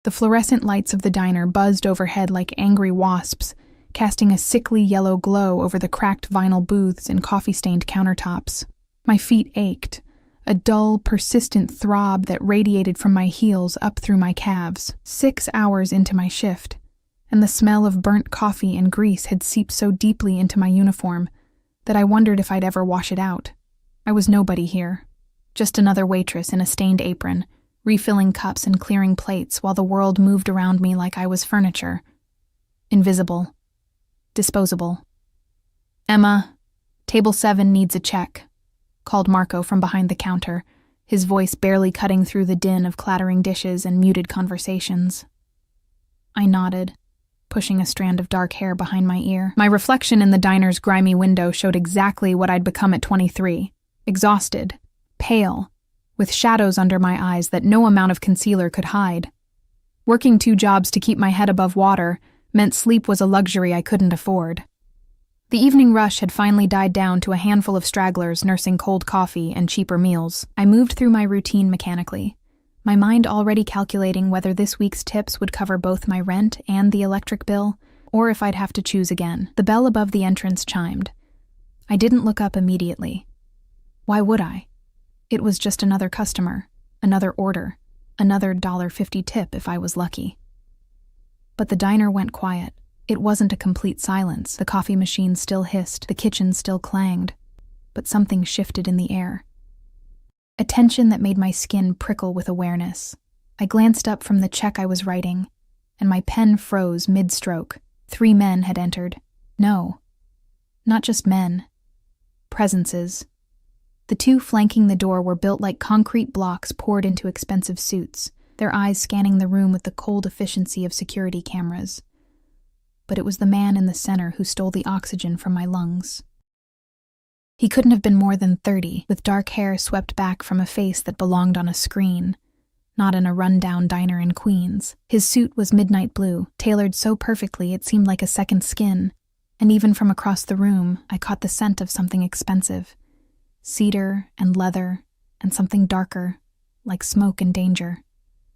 The fluorescent lights of the diner buzzed overhead like angry wasps, casting a sickly yellow glow over the cracked vinyl booths and coffee-stained countertops. My feet ached, a dull, persistent throb that radiated from my heels up through my calves. 6 hours into my shift, and the smell of burnt coffee and grease had seeped so deeply into my uniform that I wondered if I'd ever wash it out. I was nobody here, just another waitress in a stained apron, refilling cups and clearing plates while the world moved around me like I was furniture. Invisible. Disposable. "Emma, table 7 needs a check," called Marco from behind the counter, his voice barely cutting through the din of clattering dishes and muted conversations. I nodded, pushing a strand of dark hair behind my ear. My reflection in the diner's grimy window showed exactly what I'd become at 23. Exhausted, pale, with shadows under my eyes that no amount of concealer could hide. Working 2 jobs to keep my head above water meant sleep was a luxury I couldn't afford. The evening rush had finally died down to a handful of stragglers nursing cold coffee and cheaper meals. I moved through my routine mechanically, my mind already calculating whether this week's tips would cover both my rent and the electric bill, or if I'd have to choose again. The bell above the entrance chimed. I didn't look up immediately. Why would I? It was just another customer, another order, another $1.50 tip if I was lucky. But the diner went quiet. It wasn't a complete silence. The coffee machine still hissed, the kitchen still clanged, but something shifted in the air. A tension that made my skin prickle with awareness. I glanced up from the check I was writing, and my pen froze mid-stroke. 3 men had entered. No, not just men. Presences. The 2 flanking the door were built like concrete blocks poured into expensive suits, their eyes scanning the room with the cold efficiency of security cameras. But it was the man in the center who stole the oxygen from my lungs. He couldn't have been more than 30, with dark hair swept back from a face that belonged on a screen, not in a run-down diner in Queens. His suit was midnight blue, tailored so perfectly it seemed like a second skin, and even from across the room, I caught the scent of something expensive. Cedar and leather, and something darker, like smoke and danger.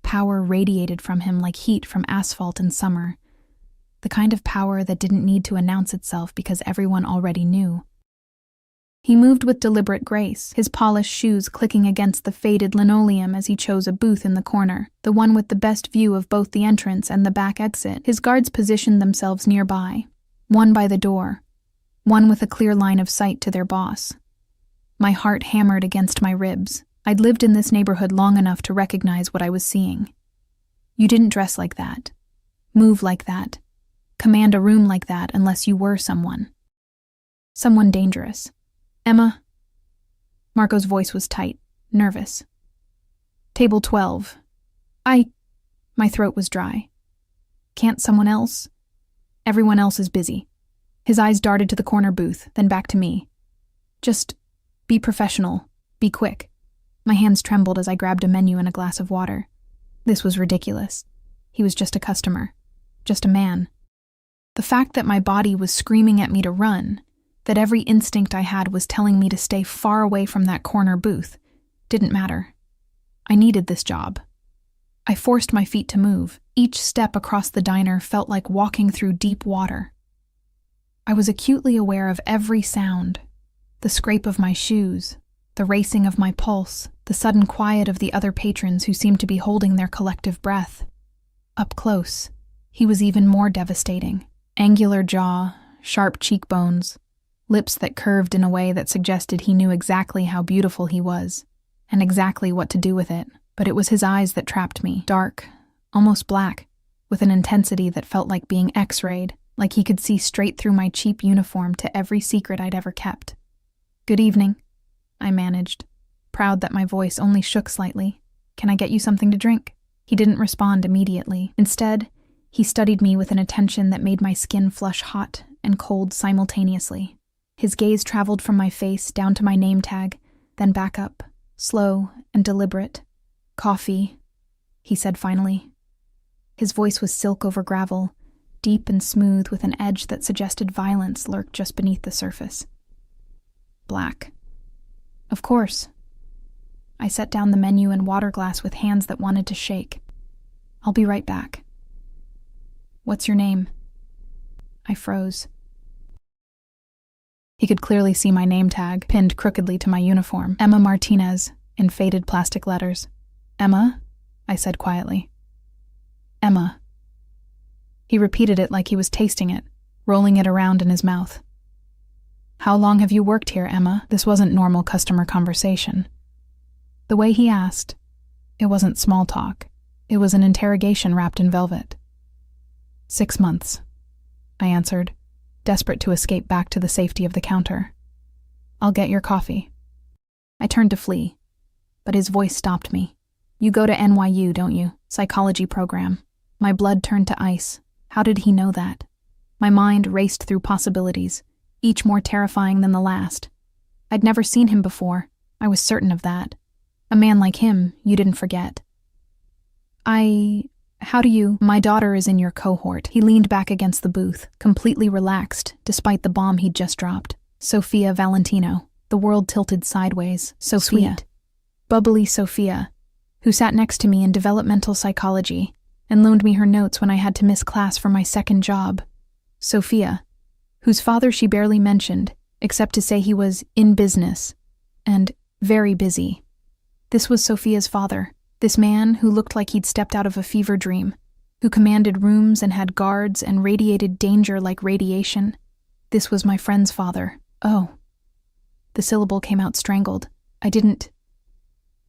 Power radiated from him like heat from asphalt in summer. The kind of power that didn't need to announce itself because everyone already knew. He moved with deliberate grace, his polished shoes clicking against the faded linoleum as he chose a booth in the corner, the one with the best view of both the entrance and the back exit. His guards positioned themselves nearby, one by the door, one with a clear line of sight to their boss. My heart hammered against my ribs. I'd lived in this neighborhood long enough to recognize what I was seeing. You didn't dress like that, move like that, command a room like that unless you were someone. Someone dangerous. "Emma?" Marco's voice was tight, nervous. "Table 12. My throat was dry. "Can't someone else?" "Everyone else is busy." His eyes darted to the corner booth, then back to me. "Just be professional. Be quick." My hands trembled as I grabbed a menu and a glass of water. This was ridiculous. He was just a customer. Just a man. The fact that my body was screaming at me to run, that every instinct I had was telling me to stay far away from that corner booth, didn't matter. I needed this job. I forced my feet to move. Each step across the diner felt like walking through deep water. I was acutely aware of every sound. The scrape of my shoes, the racing of my pulse, the sudden quiet of the other patrons who seemed to be holding their collective breath. Up close, he was even more devastating. Angular jaw, sharp cheekbones, lips that curved in a way that suggested he knew exactly how beautiful he was, and exactly what to do with it. But it was his eyes that trapped me, dark, almost black, with an intensity that felt like being X-rayed, like he could see straight through my cheap uniform to every secret I'd ever kept. "Good evening," I managed, proud that my voice only shook slightly. "Can I get you something to drink?" He didn't respond immediately. Instead, he studied me with an attention that made my skin flush hot and cold simultaneously. His gaze traveled from my face down to my name tag, then back up, slow and deliberate. "Coffee," he said finally. His voice was silk over gravel, deep and smooth with an edge that suggested violence lurked just beneath the surface. "Black." "Of course." I set down the menu and water glass with hands that wanted to shake. I'll be right back. What's your name? I froze. He could clearly see my name tag, pinned crookedly to my uniform. Emma Martinez, in faded plastic letters. Emma? I said quietly. Emma. He repeated it like he was tasting it, rolling it around in his mouth. How long have you worked here, Emma? This wasn't normal customer conversation. The way he asked, it wasn't small talk. It was an interrogation wrapped in velvet. 6 months, I answered, desperate to escape back to the safety of the counter. I'll get your coffee. I turned to flee, but his voice stopped me. You go to NYU, don't you? Psychology program. My blood turned to ice. How did he know that? My mind raced through possibilities, each more terrifying than the last. I'd never seen him before. I was certain of that. A man like him, you didn't forget. How do you? My daughter is in your cohort. He leaned back against the booth, completely relaxed, despite the bomb he'd just dropped. Sophia Valentino. The world tilted sideways. Sophia. Sweet. Bubbly Sophia, who sat next to me in developmental psychology and loaned me her notes when I had to miss class for my second job. Sophia, whose father she barely mentioned, except to say he was in business and very busy. This was Sophia's father, this man who looked like he'd stepped out of a fever dream, who commanded rooms and had guards and radiated danger like radiation. This was my friend's father. Oh. The syllable came out strangled.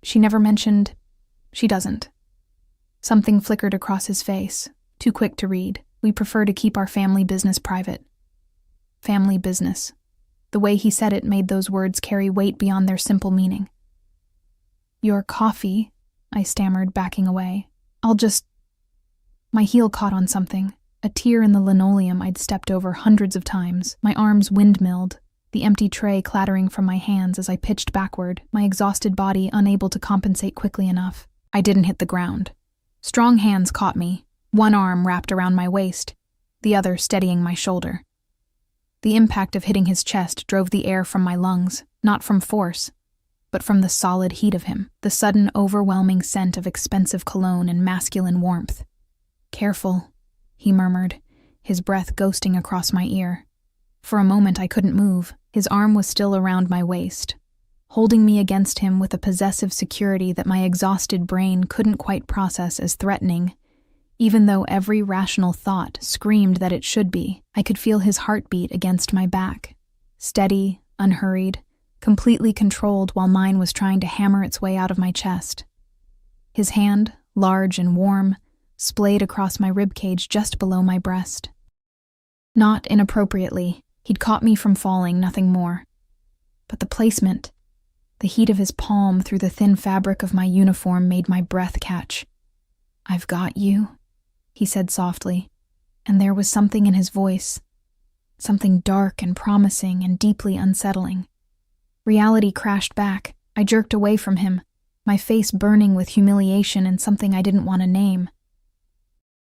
She never mentioned. She doesn't. Something flickered across his face, too quick to read. We prefer to keep our family business private. Family business. The way he said it made those words carry weight beyond their simple meaning. Your coffee, I stammered, backing away. My heel caught on something, a tear in the linoleum I'd stepped over hundreds of times. My arms windmilled, the empty tray clattering from my hands as I pitched backward, my exhausted body unable to compensate quickly enough. I didn't hit the ground. Strong hands caught me, one arm wrapped around my waist, the other steadying my shoulder. The impact of hitting his chest drove the air from my lungs, not from force, but from the solid heat of him, the sudden overwhelming scent of expensive cologne and masculine warmth. Careful, he murmured, his breath ghosting across my ear. For a moment I couldn't move. His arm was still around my waist, holding me against him with a possessive security that my exhausted brain couldn't quite process as threatening, even though every rational thought screamed that it should be. I could feel his heartbeat against my back, steady, unhurried, completely controlled while mine was trying to hammer its way out of my chest. His hand, large and warm, splayed across my ribcage just below my breast. Not inappropriately, he'd caught me from falling, nothing more. But the placement, the heat of his palm through the thin fabric of my uniform made my breath catch. I've got you, he said softly, and there was something in his voice, something dark and promising and deeply unsettling. Reality crashed back. I jerked away from him, my face burning with humiliation and something I didn't want to name.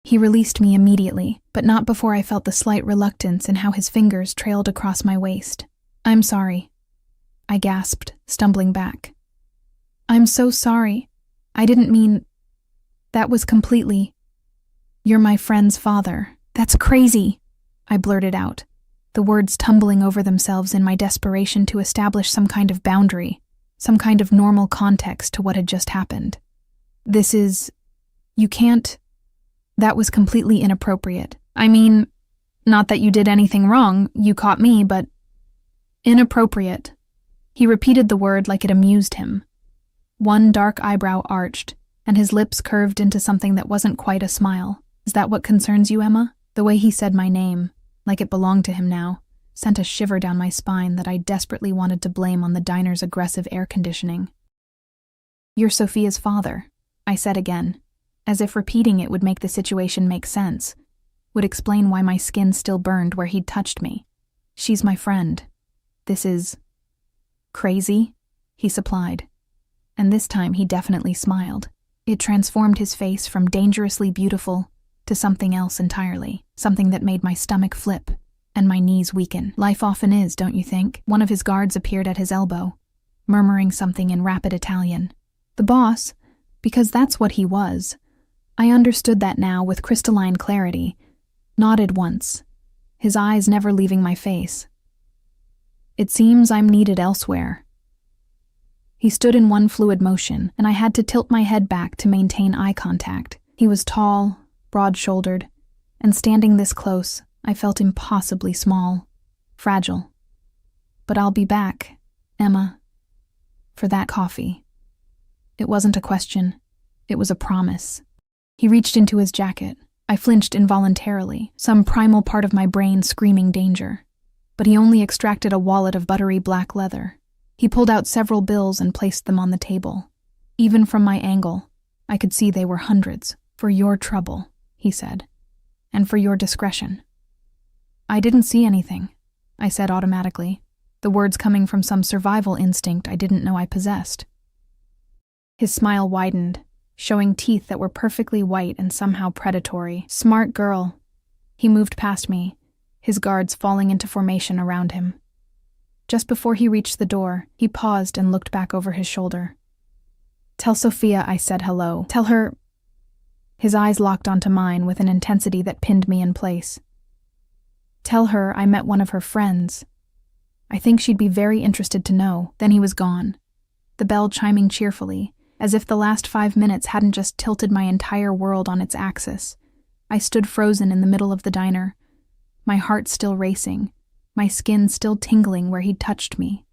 He released me immediately, but not before I felt the slight reluctance in how his fingers trailed across my waist. I'm sorry, I gasped, stumbling back. I'm so sorry. I didn't mean... That was completely... You're my friend's father. That's crazy, I blurted out, the words tumbling over themselves in my desperation to establish some kind of boundary, some kind of normal context to what had just happened. This is... You can't... That was completely inappropriate. I mean, not that you did anything wrong, you caught me, but... Inappropriate. He repeated the word like it amused him. One dark eyebrow arched, and his lips curved into something that wasn't quite a smile. Is that what concerns you, Emma? The way he said my name, like it belonged to him now, sent a shiver down my spine that I desperately wanted to blame on the diner's aggressive air conditioning. You're Sophia's father, I said again, as if repeating it would make the situation make sense, would explain why my skin still burned where he'd touched me. She's my friend. This is... crazy, he supplied, and this time he definitely smiled. It transformed his face from dangerously beautiful to something else entirely, something that made my stomach flip and my knees weaken. Life often is, don't you think? One of his guards appeared at his elbow, murmuring something in rapid Italian. The boss, because that's what he was, I understood that now with crystalline clarity, nodded once, his eyes never leaving my face. It seems I'm needed elsewhere. He stood in one fluid motion, and I had to tilt my head back to maintain eye contact. He was tall, broad-shouldered, and standing this close, I felt impossibly small, fragile. But I'll be back, Emma, for that coffee. It wasn't a question, it was a promise. He reached into his jacket. I flinched involuntarily, some primal part of my brain screaming danger. But he only extracted a wallet of buttery black leather. He pulled out several bills and placed them on the table. Even from my angle, I could see they were hundreds. For your trouble, he said, and for your discretion. I didn't see anything, I said automatically, the words coming from some survival instinct I didn't know I possessed. His smile widened, showing teeth that were perfectly white and somehow predatory. Smart girl. He moved past me, his guards falling into formation around him. Just before he reached the door, he paused and looked back over his shoulder. Tell Sophia I said hello. Tell her... His eyes locked onto mine with an intensity that pinned me in place. Tell her I met one of her friends. I think she'd be very interested to know. Then he was gone, the bell chiming cheerfully, as if the last 5 minutes hadn't just tilted my entire world on its axis. I stood frozen in the middle of the diner, my heart still racing, my skin still tingling where he'd touched me.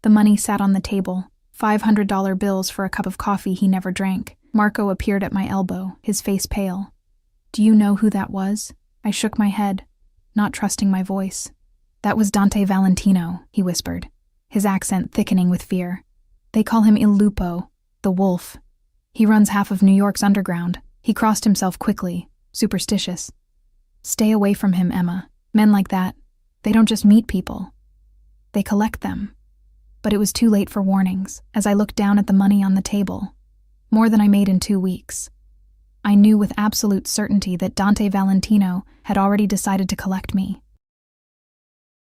The money sat on the table, $500 bills for a cup of coffee he never drank. Marco appeared at my elbow, his face pale. Do you know who that was? I shook my head, not trusting my voice. That was Dante Valentino, he whispered, his accent thickening with fear. They call him Il Lupo, the wolf. He runs half of New York's underground. He crossed himself quickly, superstitious. Stay away from him, Emma. Men like that, they don't just meet people. They collect them. But it was too late for warnings, as I looked down at the money on the table. More than I made in 2 weeks. I knew with absolute certainty that Dante Valentino had already decided to collect me.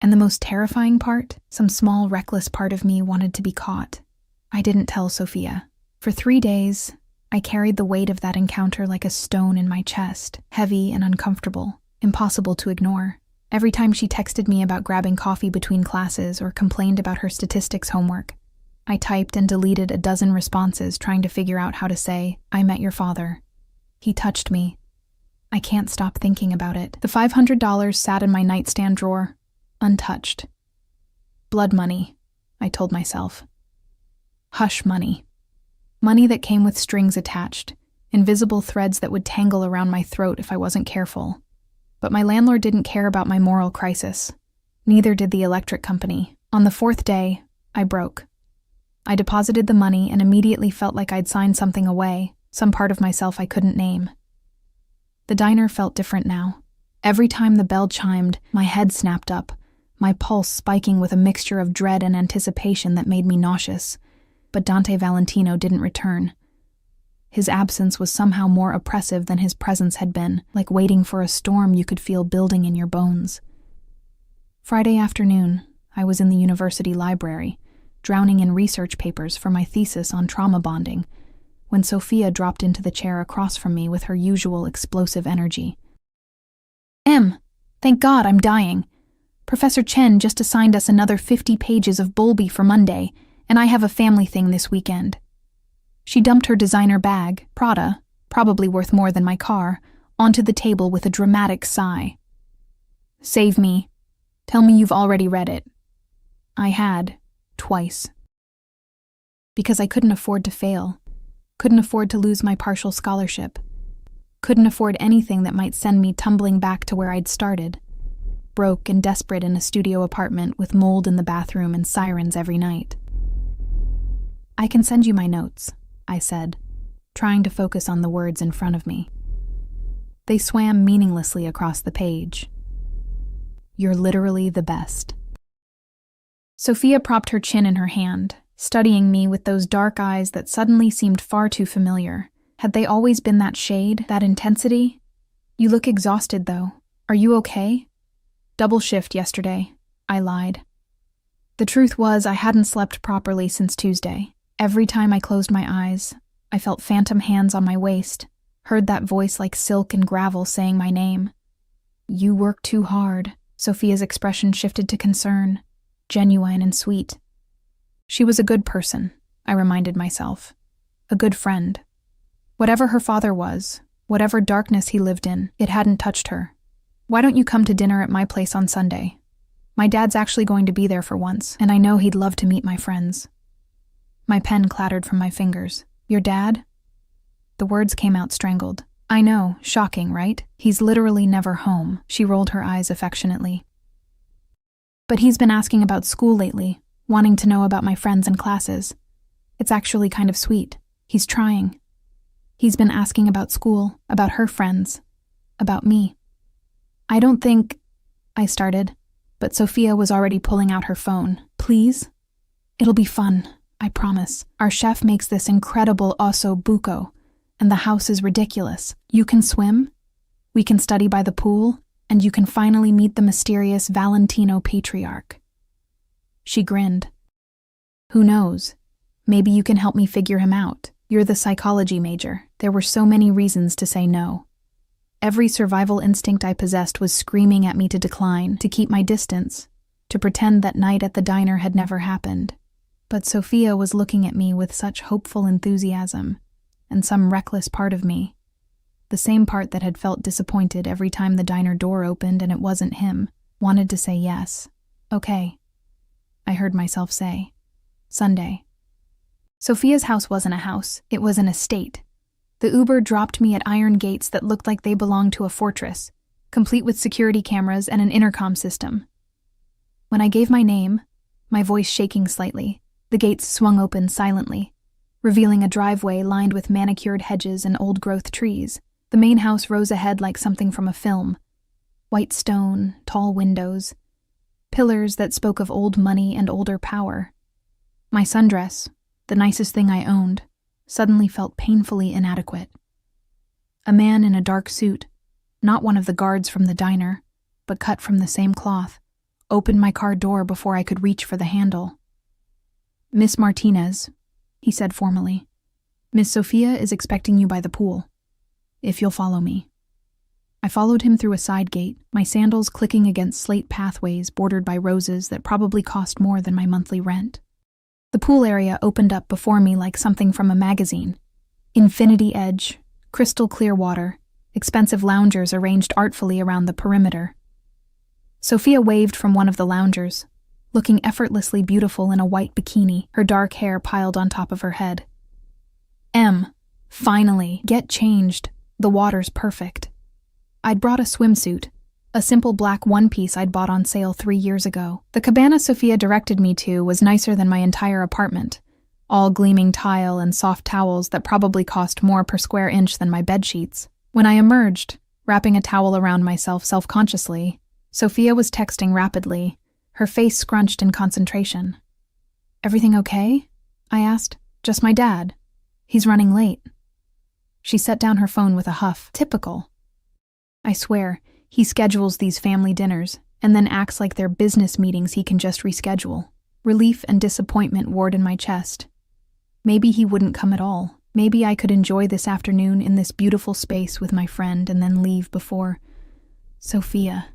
And the most terrifying part, some small, reckless part of me wanted to be caught. I didn't tell Sophia. For 3 days, I carried the weight of that encounter like a stone in my chest, heavy and uncomfortable, impossible to ignore. Every time she texted me about grabbing coffee between classes or complained about her statistics homework, I typed and deleted a dozen responses trying to figure out how to say, I met your father. He touched me. I can't stop thinking about it. The $500 sat in my nightstand drawer, untouched. Blood money, I told myself. Hush money. Money that came with strings attached, invisible threads that would tangle around my throat if I wasn't careful. But my landlord didn't care about my moral crisis. Neither did the electric company. On the 4th day, I broke. I deposited the money and immediately felt like I'd signed something away, some part of myself I couldn't name. The diner felt different now. Every time the bell chimed, my head snapped up, my pulse spiking with a mixture of dread and anticipation that made me nauseous. But Dante Valentino didn't return. His absence was somehow more oppressive than his presence had been, like waiting for a storm you could feel building in your bones. Friday afternoon, I was in the university library, drowning in research papers for my thesis on trauma bonding, when Sophia dropped into the chair across from me with her usual explosive energy. Em, thank God I'm dying. Professor Chen just assigned us another 50 pages of Bowlby for Monday, and I have a family thing this weekend. She dumped her designer bag, Prada, probably worth more than my car, onto the table with a dramatic sigh. Save me. Tell me you've already read it. I had. Twice. Because I couldn't afford to fail, couldn't afford to lose my partial scholarship, couldn't afford anything that might send me tumbling back to where I'd started, broke and desperate in a studio apartment with mold in the bathroom and sirens every night. I can send you my notes, I said, trying to focus on the words in front of me. They swam meaninglessly across the page. You're literally the best. Sophia propped her chin in her hand, studying me with those dark eyes that suddenly seemed far too familiar. Had they always been that shade, that intensity? You look exhausted, though. Are you okay? Double shift yesterday, I lied. The truth was I hadn't slept properly since Tuesday. Every time I closed my eyes, I felt phantom hands on my waist, Heard that voice like silk and gravel saying my name. "You work too hard." Sophia's expression shifted to concern, genuine and sweet. She was a good person, I reminded myself. A good friend. Whatever her father was, whatever darkness he lived in, it hadn't touched her. "Why don't you come to dinner at my place on Sunday? My dad's actually going to be there for once, and I know he'd love to meet my friends." My pen clattered from my fingers. "Your dad?" The words came out strangled. "I know, shocking, right? He's literally never home." She rolled her eyes affectionately. "But he's been asking about school lately, wanting to know about my friends and classes. It's actually kind of sweet. He's trying. He's been asking about school, about her friends, about me." "I don't think—" I started, but Sophia was already pulling out her phone. "Please? It'll be fun, I promise. Our chef makes this incredible osso buco, and the house is ridiculous. You can swim, we can study by the pool, and you can finally meet the mysterious Valentino patriarch." She grinned. "Who knows? Maybe you can help me figure him out. You're the psychology major." There were so many reasons to say no. Every survival instinct I possessed was screaming at me to decline, to keep my distance, to pretend that night at the diner had never happened. But Sophia was looking at me with such hopeful enthusiasm, and some reckless part of me, the same part that had felt disappointed every time the diner door opened and it wasn't him, wanted to say yes. "Okay," I heard myself say. "Sunday." Sophia's house wasn't a house, it was an estate. The Uber dropped me at iron gates that looked like they belonged to a fortress, complete with security cameras and an intercom system. When I gave my name, my voice shaking slightly, the gates swung open silently, revealing a driveway lined with manicured hedges and old-growth trees. The main house rose ahead like something from a film. White stone, tall windows, pillars that spoke of old money and older power. My sundress, the nicest thing I owned, suddenly felt painfully inadequate. A man in a dark suit, not one of the guards from the diner, but cut from the same cloth, opened my car door before I could reach for the handle. "Miss Martinez," he said formally, "Miss Sophia is expecting you by the pool. If you'll follow me." I followed him through a side gate, my sandals clicking against slate pathways bordered by roses that probably cost more than my monthly rent. The pool area opened up before me like something from a magazine. Infinity edge, crystal clear water, expensive loungers arranged artfully around the perimeter. Sophia waved from one of the loungers, looking effortlessly beautiful in a white bikini, her dark hair piled on top of her head. Finally, get changed. The water's perfect." I'd brought a swimsuit, a simple black one-piece I'd bought on sale 3 years ago. The cabana Sophia directed me to was nicer than my entire apartment, all gleaming tile and soft towels that probably cost more per square inch than my bedsheets. When I emerged, wrapping a towel around myself self-consciously, Sophia was texting rapidly, her face scrunched in concentration. "Everything okay?" I asked. "Just my dad. He's running late." She set down her phone with a huff. Typical. I swear, he schedules these family dinners, and then acts like they're business meetings he can just reschedule. Relief and disappointment warred in my chest. Maybe he wouldn't come at all. Maybe I could enjoy this afternoon in this beautiful space with my friend and then leave before... Sophia.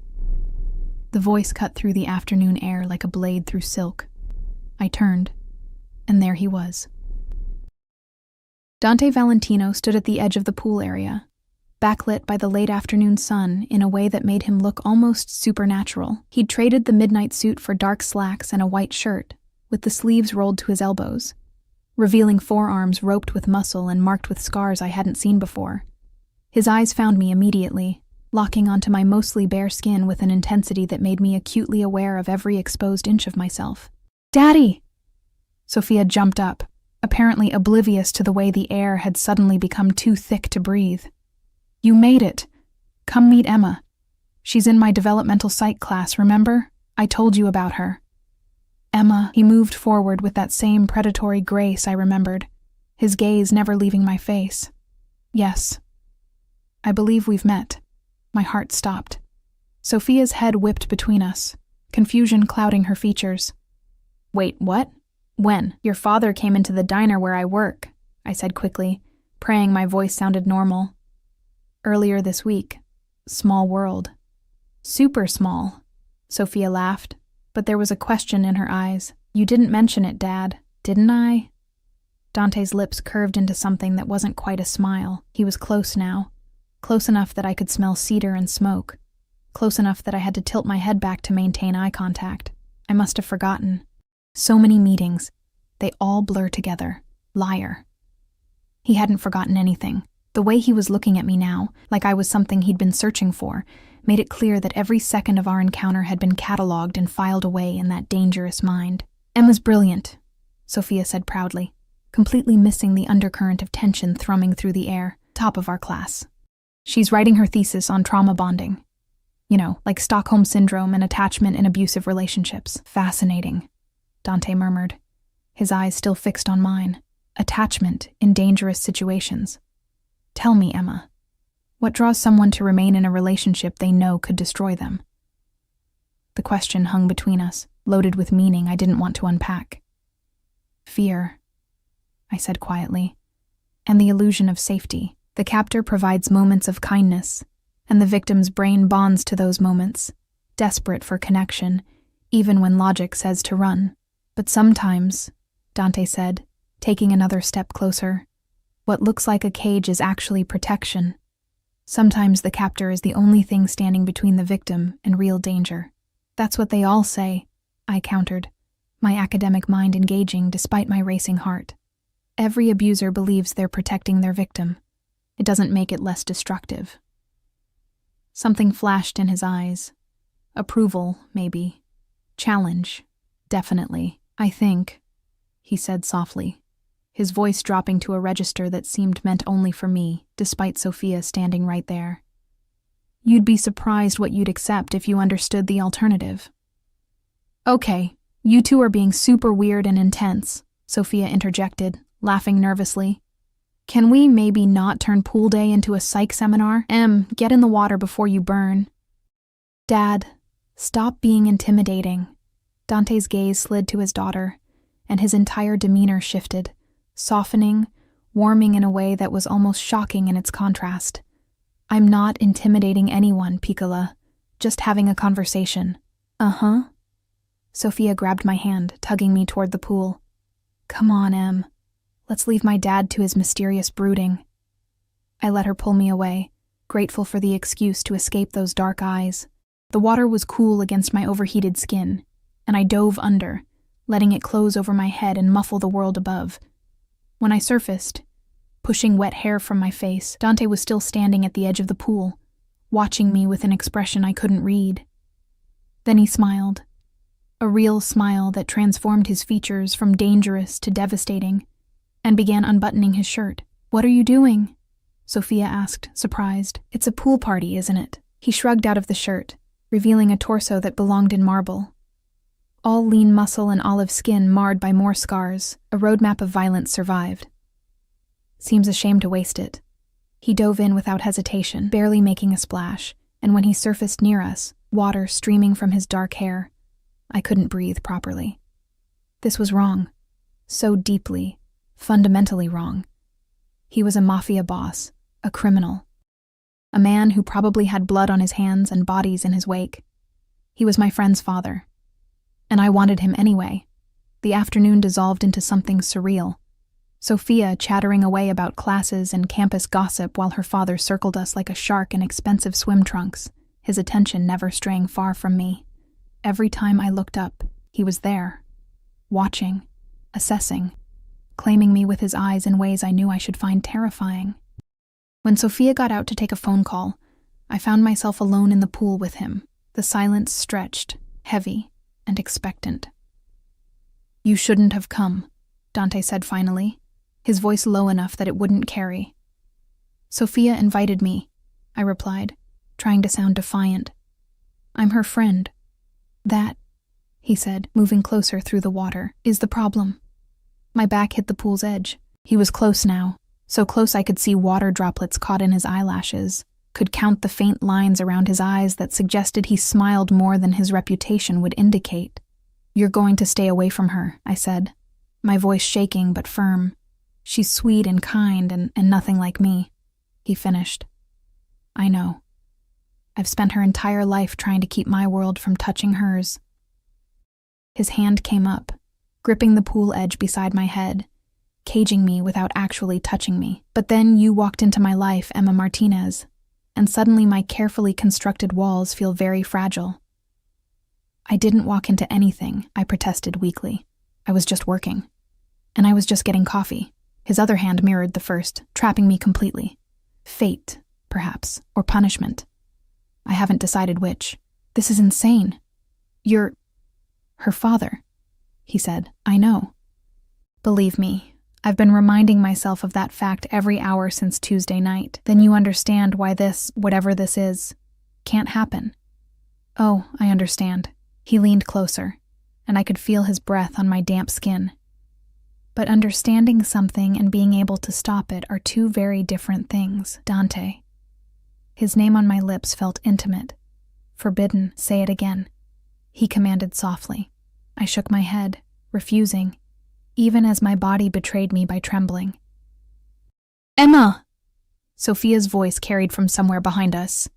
The voice cut through the afternoon air like a blade through silk. I turned, and there he was. Dante Valentino stood at the edge of the pool area, backlit by the late afternoon sun in a way that made him look almost supernatural. He'd traded the midnight suit for dark slacks and a white shirt, with the sleeves rolled to his elbows, revealing forearms roped with muscle and marked with scars I hadn't seen before. His eyes found me immediately, locking onto my mostly bare skin with an intensity that made me acutely aware of every exposed inch of myself. "Daddy!" Sophia jumped up, apparently oblivious to the way the air had suddenly become too thick to breathe. "You made it. Come meet Emma. She's in my developmental psych class, remember? I told you about her." "Emma," he moved forward with that same predatory grace I remembered, his gaze never leaving my face. "Yes. I believe we've met." My heart stopped. Sophia's head whipped between us, confusion clouding her features. "Wait, what? When?" "Your father came into the diner where I work," I said quickly, praying my voice sounded normal. Earlier this week. Small world. Super small. Sophia laughed, but there was a question in her eyes. You didn't mention it, Dad, didn't I? Dante's lips curved into something that wasn't quite a smile. He was close now. Close enough that I could smell cedar and smoke. Close enough that I had to tilt my head back to maintain eye contact. I must have forgotten. So many meetings. They all blur together. Liar. He hadn't forgotten anything. The way he was looking at me now, like I was something he'd been searching for, made it clear that every second of our encounter had been catalogued and filed away in that dangerous mind. Emma's brilliant, Sophia said proudly, completely missing the undercurrent of tension thrumming through the air. Top of our class. She's writing her thesis on trauma bonding. You know, like Stockholm Syndrome and attachment in abusive relationships. Fascinating, Dante murmured, his eyes still fixed on mine. Attachment in dangerous situations. Tell me, Emma, what draws someone to remain in a relationship they know could destroy them? The question hung between us, loaded with meaning I didn't want to unpack. Fear, I said quietly, and the illusion of safety. The captor provides moments of kindness, and the victim's brain bonds to those moments, desperate for connection, even when logic says to run. But sometimes, Dante said, taking another step closer, what looks like a cage is actually protection. Sometimes the captor is the only thing standing between the victim and real danger. That's what they all say, I countered, my academic mind engaging despite my racing heart. Every abuser believes they're protecting their victim. It doesn't make it less destructive. Something flashed in his eyes. Approval, maybe. Challenge, definitely. I think, he said softly, his voice dropping to a register that seemed meant only for me, despite Sophia standing right there. You'd be surprised what you'd accept if you understood the alternative. Okay, you two are being super weird and intense, Sophia interjected, laughing nervously. Can we maybe not turn pool day into a psych seminar? Get in the water before you burn. Dad, stop being intimidating. Dante's gaze slid to his daughter, and his entire demeanor shifted, softening, warming in a way that was almost shocking in its contrast. I'm not intimidating anyone, Piccola. Just having a conversation. Uh-huh. Sophia grabbed my hand, tugging me toward the pool. Come on, Em. Let's leave my dad to his mysterious brooding. I let her pull me away, grateful for the excuse to escape those dark eyes. The water was cool against my overheated skin, and I dove under, letting it close over my head and muffle the world above. When I surfaced, pushing wet hair from my face, Dante was still standing at the edge of the pool, watching me with an expression I couldn't read. Then he smiled, a real smile that transformed his features from dangerous to devastating, and began unbuttoning his shirt. What are you doing? Sophia asked, surprised. It's a pool party, isn't it? He shrugged out of the shirt, revealing a torso that belonged in marble. All lean muscle and olive skin marred by more scars, a roadmap of violence survived. Seems a shame to waste it. He dove in without hesitation, barely making a splash, and when he surfaced near us, water streaming from his dark hair, I couldn't breathe properly. This was wrong. So deeply, fundamentally wrong. He was a mafia boss, a criminal. A man who probably had blood on his hands and bodies in his wake. He was my friend's father. And I wanted him anyway. The afternoon dissolved into something surreal. Sophia chattering away about classes and campus gossip while her father circled us like a shark in expensive swim trunks, his attention never straying far from me. Every time I looked up, he was there, watching, assessing, claiming me with his eyes in ways I knew I should find terrifying. When Sophia got out to take a phone call, I found myself alone in the pool with him, the silence stretched, heavy, and expectant. You shouldn't have come, Dante said finally, his voice low enough that it wouldn't carry. Sophia invited me, I replied, trying to sound defiant. I'm her friend. That, he said, moving closer through the water, is the problem. My back hit the pool's edge. He was close now, so close I could see water droplets caught in his eyelashes, could count the faint lines around his eyes that suggested he smiled more than his reputation would indicate. You're going to stay away from her, I said, my voice shaking but firm. She's sweet and kind and nothing like me, he finished. I know. I've spent her entire life trying to keep my world from touching hers. His hand came up, gripping the pool edge beside my head, caging me without actually touching me. But then you walked into my life, Emma Martinez, and suddenly my carefully constructed walls feel very fragile. I didn't walk into anything, I protested weakly. I was just working. And I was just getting coffee. His other hand mirrored the first, trapping me completely. Fate, perhaps, or punishment. I haven't decided which. This is insane. You're her father, he said. I know. Believe me, I've been reminding myself of that fact every hour since Tuesday night. Then you understand why this, whatever this is, can't happen. Oh, I understand. He leaned closer, and I could feel his breath on my damp skin. But understanding something and being able to stop it are two very different things, Dante. His name on my lips felt intimate. Forbidden, say it again. He commanded softly. I shook my head, refusing, even as my body betrayed me by trembling. Emma! Sophia's voice carried from somewhere behind us.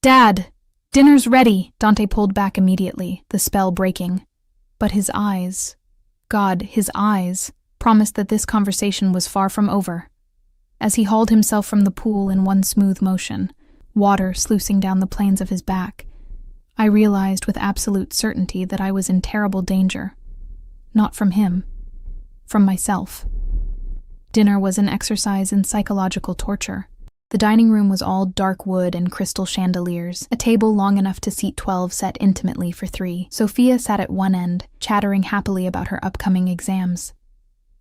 Dad! Dinner's ready! Dante pulled back immediately, the spell breaking. But his eyes, God, his eyes, promised that this conversation was far from over. As he hauled himself from the pool in one smooth motion, water sluicing down the planes of his back, I realized with absolute certainty that I was in terrible danger. Not from him. From myself. Dinner was an exercise in psychological torture. The dining room was all dark wood and crystal chandeliers, a table long enough to seat 12 set intimately for 3. Sophia sat at one end, chattering happily about her upcoming exams.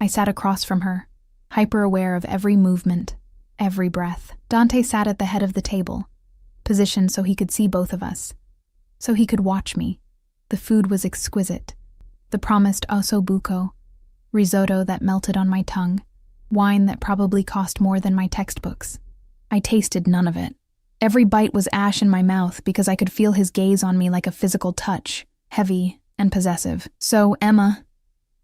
I sat across from her, hyper-aware of every movement, every breath. Dante sat at the head of the table, positioned so he could see both of us, so he could watch me. The food was exquisite. The promised osso buco, risotto that melted on my tongue, wine that probably cost more than my textbooks. I tasted none of it. Every bite was ash in my mouth because I could feel his gaze on me like a physical touch, heavy and possessive. So, Emma,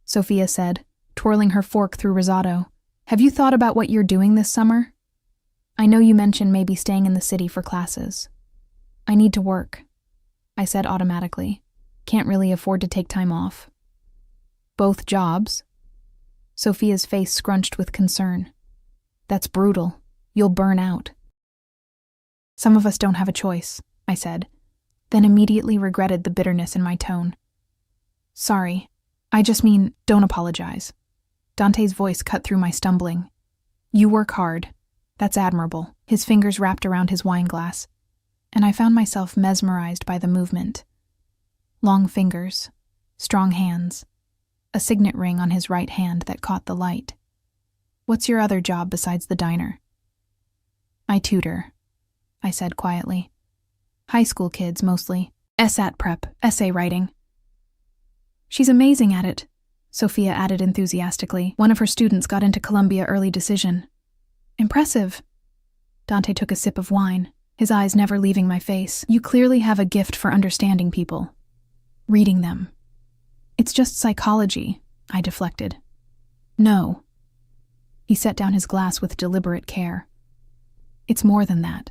Sophia said, twirling her fork through risotto, have you thought about what you're doing this summer? I know you mentioned maybe staying in the city for classes. I need to work, I said automatically. Can't really afford to take time off. Both jobs? Sophia's face scrunched with concern. That's brutal. You'll burn out. Some of us don't have a choice, I said, then immediately regretted the bitterness in my tone. Sorry. I just mean, don't apologize. Dante's voice cut through my stumbling. You work hard. That's admirable. His fingers wrapped around his wine glass, and I found myself mesmerized by the movement. Long fingers, strong hands, a signet ring on his right hand that caught the light. What's your other job besides the diner? I tutor, I said quietly. High school kids, mostly. SAT prep, essay writing. She's amazing at it, Sophia added enthusiastically. One of her students got into Columbia early decision. Impressive. Dante took a sip of wine, his eyes never leaving my face. You clearly have a gift for understanding people. Reading them. It's just psychology, I deflected. No. He set down his glass with deliberate care. It's more than that.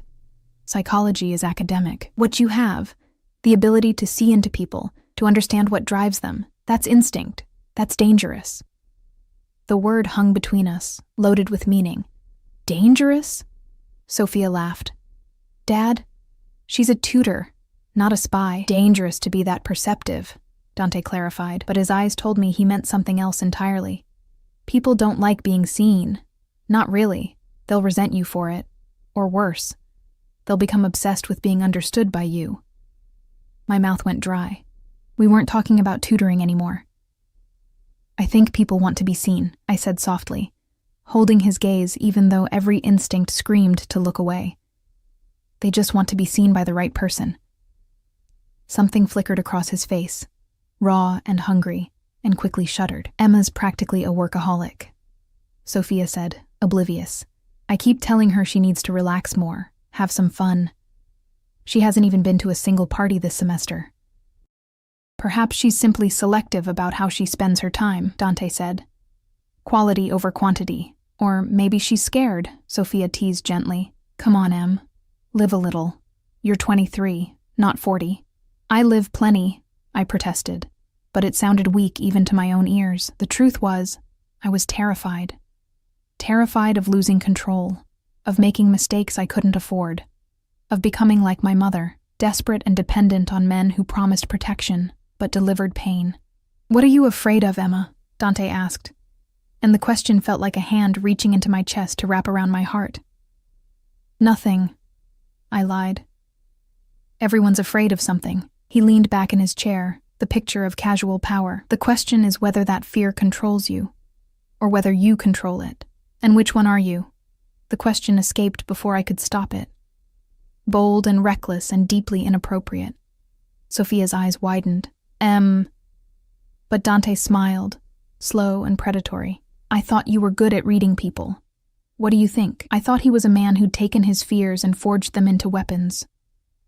Psychology is academic. What you have, the ability to see into people, to understand what drives them, that's instinct. That's dangerous. The word hung between us, loaded with meaning. Dangerous? Sophia laughed. Dad, she's a tutor, not a spy. Dangerous to be that perceptive, Dante clarified, but his eyes told me he meant something else entirely. People don't like being seen. Not really. They'll resent you for it. Or worse. They'll become obsessed with being understood by you. My mouth went dry. We weren't talking about tutoring anymore. I think people want to be seen, I said softly, holding his gaze even though every instinct screamed to look away. They just want to be seen by the right person. Something flickered across his face, raw and hungry, and quickly shuddered. Emma's practically a workaholic, Sophia said, oblivious. I keep telling her she needs to relax more, have some fun. She hasn't even been to a single party this semester. Perhaps she's simply selective about how she spends her time, Dante said. Quality over quantity. Or maybe she's scared, Sophia teased gently. Come on, Em. Live a little. You're 23, not 40. I live plenty, I protested. But it sounded weak even to my own ears. The truth was, I was terrified. Terrified of losing control, of making mistakes I couldn't afford, of becoming like my mother, desperate and dependent on men who promised protection, but delivered pain. "What are you afraid of, Emma?" Dante asked, and the question felt like a hand reaching into my chest to wrap around my heart. "Nothing," I lied. "Everyone's afraid of something." He leaned back in his chair, the picture of casual power. "The question is whether that fear controls you, or whether you control it. And which one are you?" The question escaped before I could stop it. Bold and reckless and deeply inappropriate. Sophia's eyes widened. But Dante smiled, slow and predatory. "I thought you were good at reading people. What do you think?" I thought he was a man who'd taken his fears and forged them into weapons.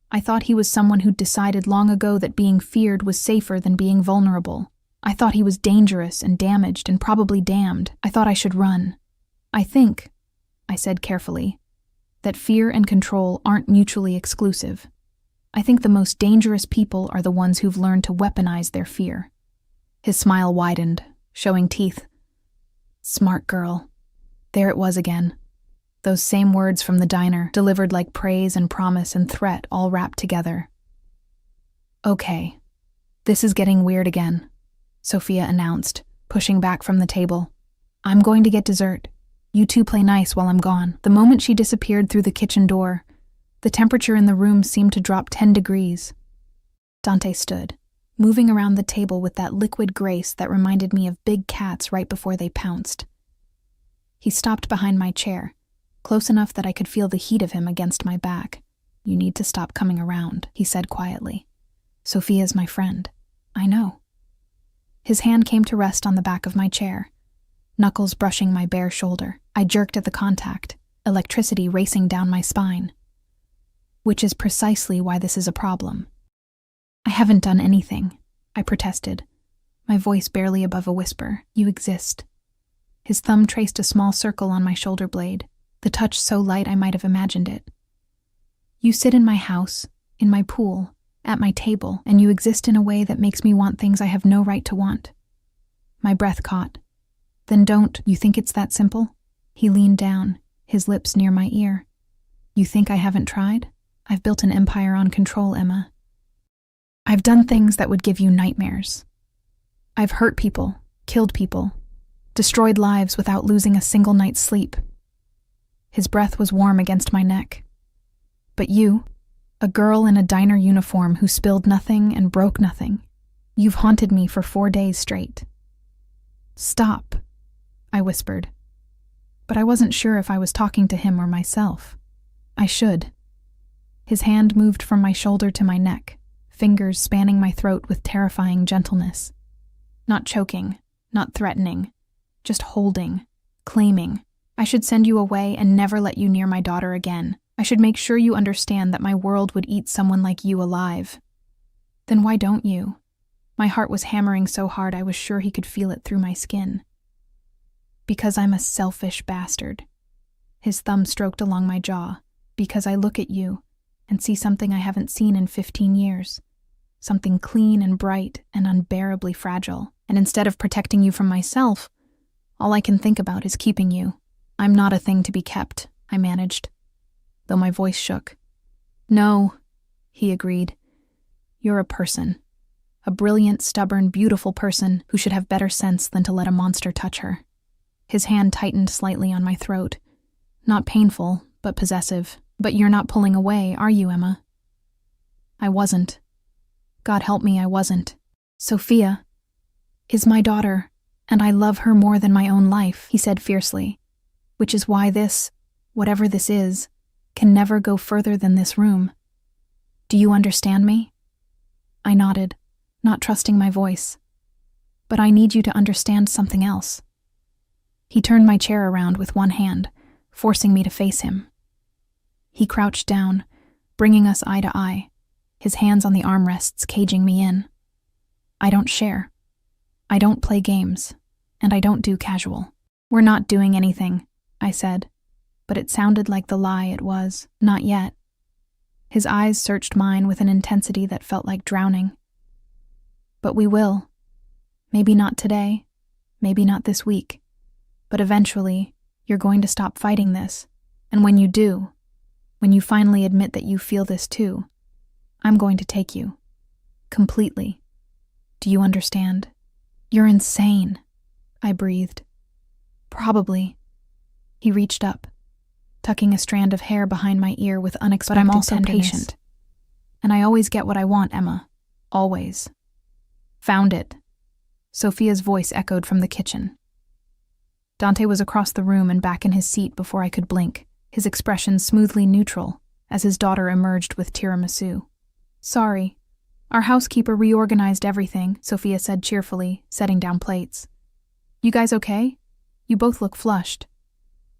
I thought he was someone who'd decided long ago that being feared was safer than being vulnerable. I thought he was dangerous and damaged and probably damned. I thought I should run. "I think," I said carefully, "that fear and control aren't mutually exclusive. I think the most dangerous people are the ones who've learned to weaponize their fear." His smile widened, showing teeth. "Smart girl." There it was again. Those same words from the diner, delivered like praise and promise and threat all wrapped together. "Okay, this is getting weird again," Sophia announced, pushing back from the table. "I'm going to get dessert. You two play nice while I'm gone." The moment she disappeared through the kitchen door, the temperature in the room seemed to drop 10 degrees. Dante stood, moving around the table with that liquid grace that reminded me of big cats right before they pounced. He stopped behind my chair, close enough that I could feel the heat of him against my back. "You need to stop coming around," he said quietly. "Sophia's my friend." "I know." His hand came to rest on the back of my chair, knuckles brushing my bare shoulder. I jerked at the contact, electricity racing down my spine. "Which is precisely why this is a problem." "I haven't done anything," I protested, my voice barely above a whisper. "You exist." His thumb traced a small circle on my shoulder blade, the touch so light I might have imagined it. "You sit in my house, in my pool, at my table, and you exist in a way that makes me want things I have no right to want." My breath caught. "Then don't you think it's that simple?" He leaned down, his lips near my ear. "You think I haven't tried? I've built an empire on control, Emma. I've done things that would give you nightmares. I've hurt people, killed people, destroyed lives without losing a single night's sleep." His breath was warm against my neck. "But you, a girl in a diner uniform who spilled nothing and broke nothing, you've haunted me for 4 days straight." "Stop," I whispered. But I wasn't sure if I was talking to him or myself. "I should." His hand moved from my shoulder to my neck, fingers spanning my throat with terrifying gentleness. Not choking, not threatening, just holding, claiming. "I should send you away and never let you near my daughter again. I should make sure you understand that my world would eat someone like you alive." "Then why don't you?" My heart was hammering so hard I was sure he could feel it through my skin. "Because I'm a selfish bastard." His thumb stroked along my jaw. "Because I look at you and see something I haven't seen in 15 years. Something clean and bright and unbearably fragile. And instead of protecting you from myself, all I can think about is keeping you. I'm not a thing to be kept," I managed, though my voice shook. "No," he agreed. "You're a person. A brilliant, stubborn, beautiful person who should have better sense than to let a monster touch her." His hand tightened slightly on my throat. Not painful, but possessive. "But you're not pulling away, are you, Emma?" I wasn't. God help me, I wasn't. "Sophia is my daughter, and I love her more than my own life," he said fiercely. "Which is why this, whatever this is, can never go further than this room. Do you understand me?" I nodded, not trusting my voice. "But I need you to understand something else." He turned my chair around with one hand, forcing me to face him. He crouched down, bringing us eye to eye, his hands on the armrests caging me in. "I don't share. I don't play games, and I don't do casual." "We're not doing anything," I said, but it sounded like the lie it was. "Not yet." His eyes searched mine with an intensity that felt like drowning. But we will. Maybe not today, maybe not this week, but eventually, you're going to stop fighting this. And when you do, when you finally admit that you feel this too, I'm going to take you. Completely. Do you understand? You're insane, I breathed. Probably. He reached up, tucking a strand of hair behind my ear with unexpected tenderness. But I'm also patient. And I always get what I want, Emma. Always. Found it. Sophia's voice echoed from the kitchen. Dante was across the room and back in his seat before I could blink, his expression smoothly neutral as his daughter emerged with tiramisu. Sorry. Our housekeeper reorganized everything, Sophia said cheerfully, setting down plates. You guys okay? You both look flushed.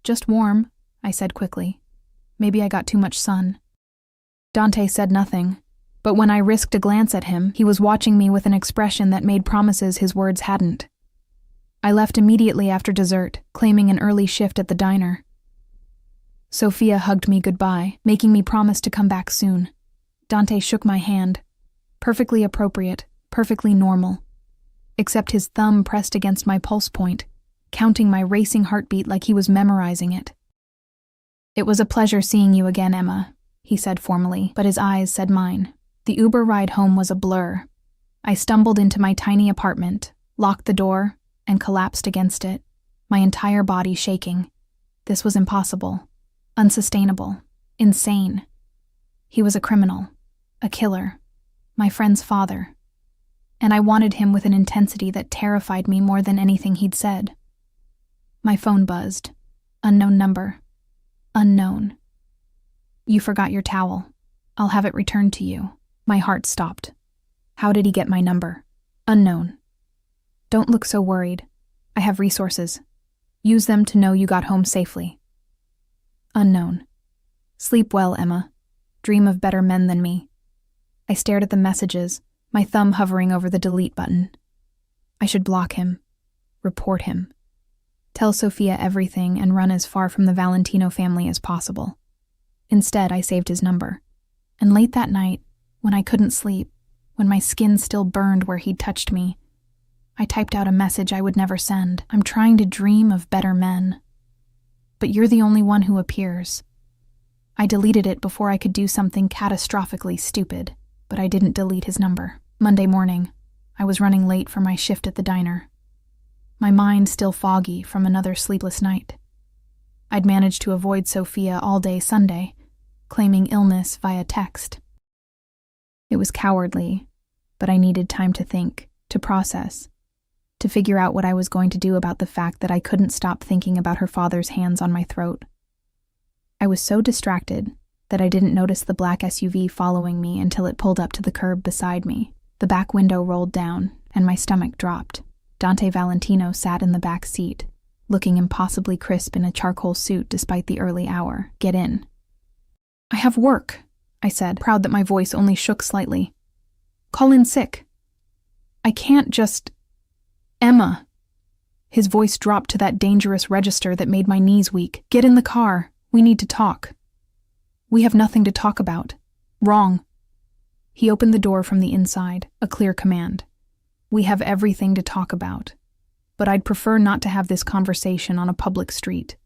Just warm, I said quickly. Maybe I got too much sun. Dante said nothing, but when I risked a glance at him, he was watching me with an expression that made promises his words hadn't. I left immediately after dessert, claiming an early shift at the diner. Sophia hugged me goodbye, making me promise to come back soon. Dante shook my hand. Perfectly appropriate, perfectly normal. Except his thumb pressed against my pulse point, counting my racing heartbeat like he was memorizing it. It was a pleasure seeing you again, Emma, he said formally, but his eyes said mine. The Uber ride home was a blur. I stumbled into my tiny apartment, locked the door, and collapsed against it, my entire body shaking. This was impossible, unsustainable, insane. He was a criminal, a killer, my friend's father, and I wanted him with an intensity that terrified me more than anything he'd said. My phone buzzed. Unknown number. Unknown. You forgot your towel. I'll have it returned to you. My heart stopped. How did he get my number? Unknown. Don't look so worried. I have resources. Use them to know you got home safely. Unknown. Sleep well, Emma. Dream of better men than me. I stared at the messages, my thumb hovering over the delete button. I should block him. Report him. Tell Sophia everything and run as far from the Valentino family as possible. Instead, I saved his number. And late that night, when I couldn't sleep, when my skin still burned where he'd touched me, I typed out a message I would never send. I'm trying to dream of better men. But you're the only one who appears. I deleted it before I could do something catastrophically stupid, but I didn't delete his number. Monday morning, I was running late for my shift at the diner. My mind still foggy from another sleepless night. I'd managed to avoid Sophia all day Sunday, claiming illness via text. It was cowardly, but I needed time to think, to process, to figure out what I was going to do about the fact that I couldn't stop thinking about her father's hands on my throat. I was so distracted that I didn't notice the black SUV following me until it pulled up to the curb beside me. The back window rolled down, and my stomach dropped. Dante Valentino sat in the back seat, looking impossibly crisp in a charcoal suit despite the early hour. Get in. I have work, I said, proud that my voice only shook slightly. Call in sick. I can't just... Emma. His voice dropped to that dangerous register that made my knees weak. Get in the car. We need to talk. We have nothing to talk about. Wrong. He opened the door from the inside, a clear command. We have everything to talk about. But I'd prefer not to have this conversation on a public street.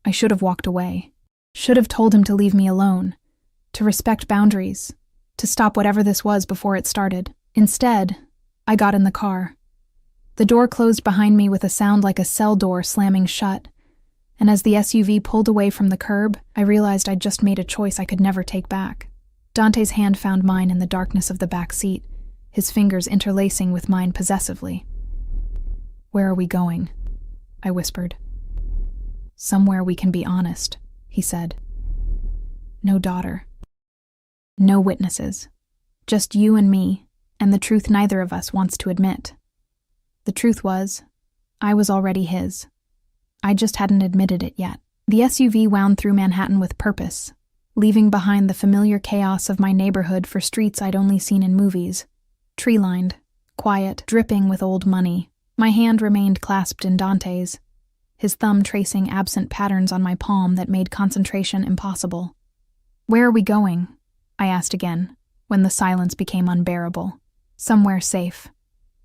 I should have walked away. Should have told him to leave me alone, to respect boundaries, to stop whatever this was before it started. Instead, I got in the car. The door closed behind me with a sound like a cell door slamming shut, and as the SUV pulled away from the curb, I realized I'd just made a choice I could never take back. Dante's hand found mine in the darkness of the back seat, his fingers interlacing with mine possessively. Where are we going? I whispered. Somewhere we can be honest, he said. No daughter. No witnesses. Just you and me, and the truth neither of us wants to admit. The truth was, I was already his. I just hadn't admitted it yet. The SUV wound through Manhattan with purpose, leaving behind the familiar chaos of my neighborhood for streets I'd only seen in movies. Tree-lined, quiet, dripping with old money. My hand remained clasped in Dante's, his thumb tracing absent patterns on my palm that made concentration impossible. Where are we going? I asked again, when the silence became unbearable. Somewhere safe.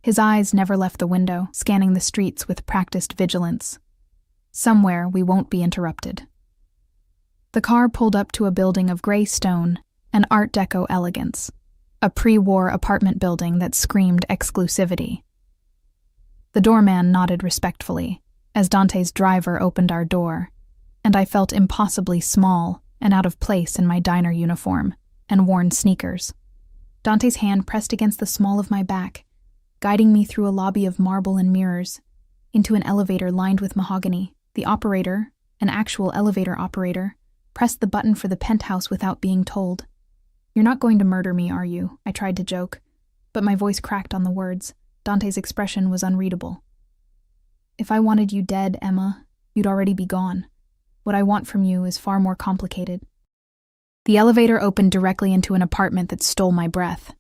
His eyes never left the window, scanning the streets with practiced vigilance. Somewhere we won't be interrupted. The car pulled up to a building of gray stone and Art Deco elegance, a pre-war apartment building that screamed exclusivity. The doorman nodded respectfully as Dante's driver opened our door, and I felt impossibly small and out of place in my diner uniform and worn sneakers. Dante's hand pressed against the small of my back, guiding me through a lobby of marble and mirrors, into an elevator lined with mahogany. The operator, an actual elevator operator, pressed the button for the penthouse without being told. "You're not going to murder me, are you?" I tried to joke, but my voice cracked on the words. Dante's expression was unreadable. "If I wanted you dead, Emma, you'd already be gone. What I want from you is far more complicated." The elevator opened directly into an apartment that stole my breath.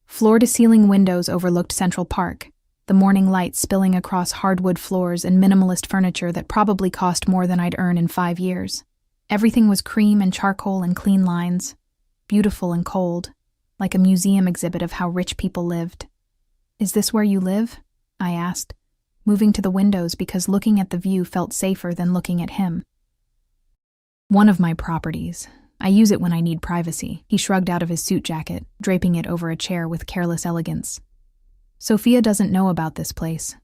Floor-to-ceiling windows overlooked Central Park, the morning light spilling across hardwood floors and minimalist furniture that probably cost more than I'd earn in 5 years. Everything was cream and charcoal and clean lines, beautiful and cold, like a museum exhibit of how rich people lived. "Is this where you live?" I asked, moving to the windows because looking at the view felt safer than looking at him. "One of my properties. I use it when I need privacy." He shrugged out of his suit jacket, draping it over a chair with careless elegance. "Sophia doesn't know about this place.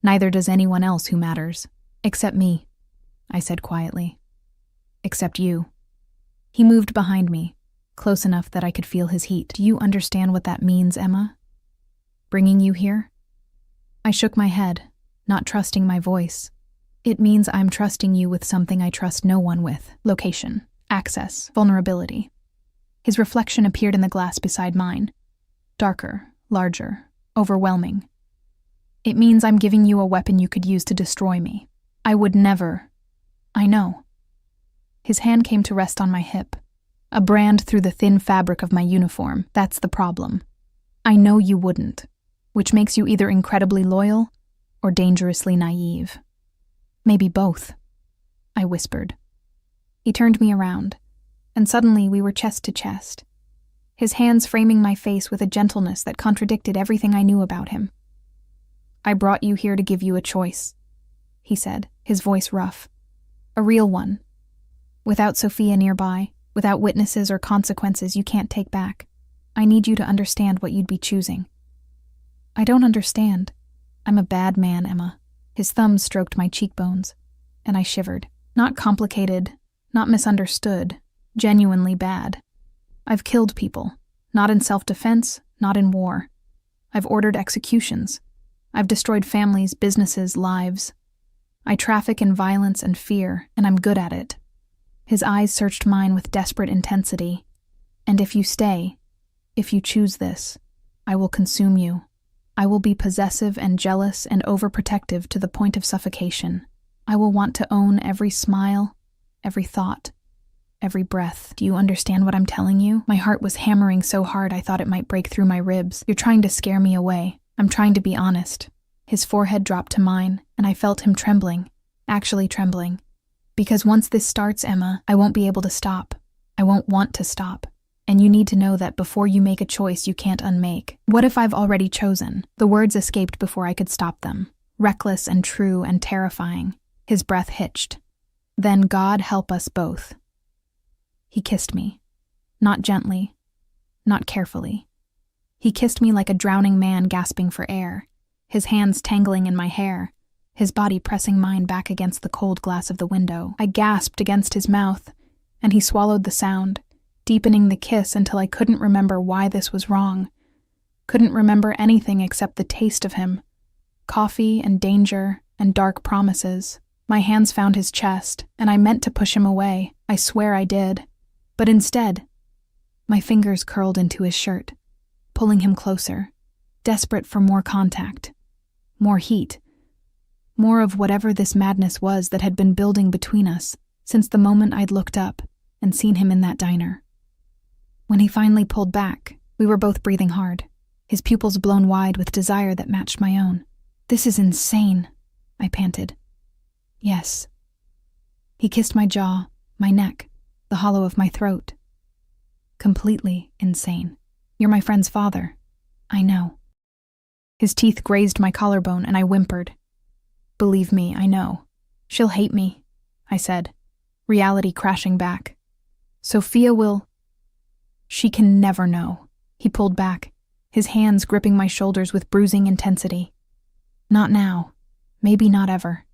Neither does anyone else who matters. Except me," I said quietly. "Except you." He moved behind me, close enough that I could feel his heat. "Do you understand what that means, Emma? Bringing you here?" I shook my head, not trusting my voice. "It means I'm trusting you with something I trust no one with. Location, access, vulnerability." His reflection appeared in the glass beside mine. Darker, larger, overwhelming. "It means I'm giving you a weapon you could use to destroy me. I would never." "I know." His hand came to rest on my hip, a brand through the thin fabric of my uniform. "That's the problem. I know you wouldn't, which makes you either incredibly loyal or dangerously naive. Maybe both," I whispered. He turned me around, and suddenly we were chest to chest, his hands framing my face with a gentleness that contradicted everything I knew about him. "I brought you here to give you a choice," he said, his voice rough. "A real one. Without Sophia nearby, without witnesses or consequences you can't take back. I need you to understand what you'd be choosing." "I don't understand. I'm a bad man, Emma." His thumbs stroked my cheekbones, and I shivered. "Not complicated, not misunderstood, genuinely bad. I've killed people, not in self-defense, not in war. I've ordered executions. I've destroyed families, businesses, lives. I traffic in violence and fear, and I'm good at it." His eyes searched mine with desperate intensity. "And if you stay, if you choose this, I will consume you. I will be possessive and jealous and overprotective to the point of suffocation. I will want to own every smile, every thought, every breath. Do you understand what I'm telling you?" My heart was hammering so hard I thought it might break through my ribs. "You're trying to scare me away. I'm trying to be honest." His forehead dropped to mine, and I felt him trembling, actually trembling. "Because once this starts, Emma, I won't be able to stop. I won't want to stop. And you need to know that before you make a choice you can't unmake." "What if I've already chosen?" The words escaped before I could stop them, reckless and true and terrifying. His breath hitched. "Then God help us both." He kissed me. Not gently, not carefully. He kissed me like a drowning man gasping for air, his hands tangling in my hair, his body pressing mine back against the cold glass of the window. I gasped against his mouth, and he swallowed the sound, deepening the kiss until I couldn't remember why this was wrong. Couldn't remember anything except the taste of him. Coffee and danger and dark promises. My hands found his chest, and I meant to push him away. I swear I did. But instead, my fingers curled into his shirt, pulling him closer, desperate for more contact, more heat, more of whatever this madness was that had been building between us since the moment I'd looked up and seen him in that diner. When he finally pulled back, we were both breathing hard, his pupils blown wide with desire that matched my own. "This is insane," I panted. "Yes." He kissed my jaw, my neck, the hollow of my throat. Completely insane. You're my friend's father. I know. His teeth grazed my collarbone and I whimpered. Believe me, I know. She'll hate me, I said, reality crashing back. Sophia will... She can never know. He pulled back, his hands gripping my shoulders with bruising intensity. Not now. Maybe not ever.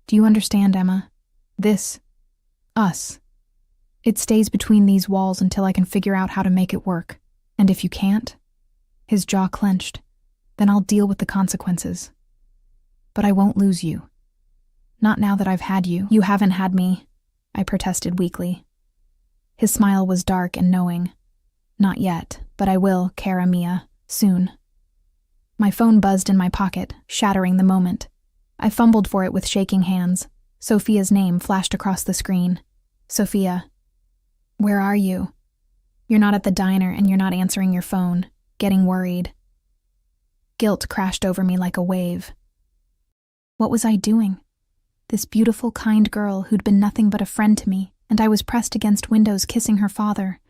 Do you understand, Emma? This. Us. It stays between these walls until I can figure out how to make it work. And if you can't, his jaw clenched, then I'll deal with the consequences. But I won't lose you. Not now that I've had you. You haven't had me, I protested weakly. His smile was dark and knowing. Not yet, but I will, cara mia, soon. My phone buzzed in my pocket, shattering the moment. I fumbled for it with shaking hands. Sophia's name flashed across the screen. Sophia. Where are you? You're not at the diner and you're not answering your phone, getting worried. Guilt crashed over me like a wave. What was I doing? This beautiful, kind girl who'd been nothing but a friend to me, and I was pressed against windows kissing her father,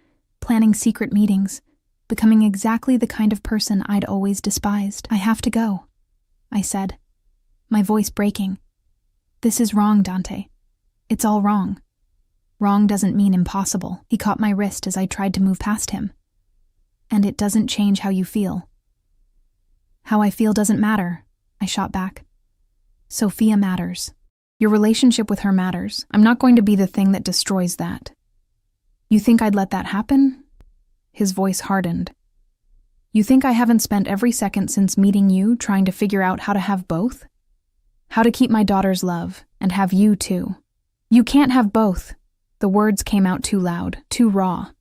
planning secret meetings, becoming exactly the kind of person I'd always despised. I have to go, I said, my voice breaking. This is wrong, Dante. It's all wrong. Wrong doesn't mean impossible. He caught my wrist as I tried to move past him. And it doesn't change how you feel. How I feel doesn't matter, I shot back. Sophia matters. Your relationship with her matters. I'm not going to be the thing that destroys that. You think I'd let that happen? His voice hardened. You think I haven't spent every second since meeting you trying to figure out how to have both? How to keep my daughter's love and have you too. You can't have both. The words came out too loud, too raw.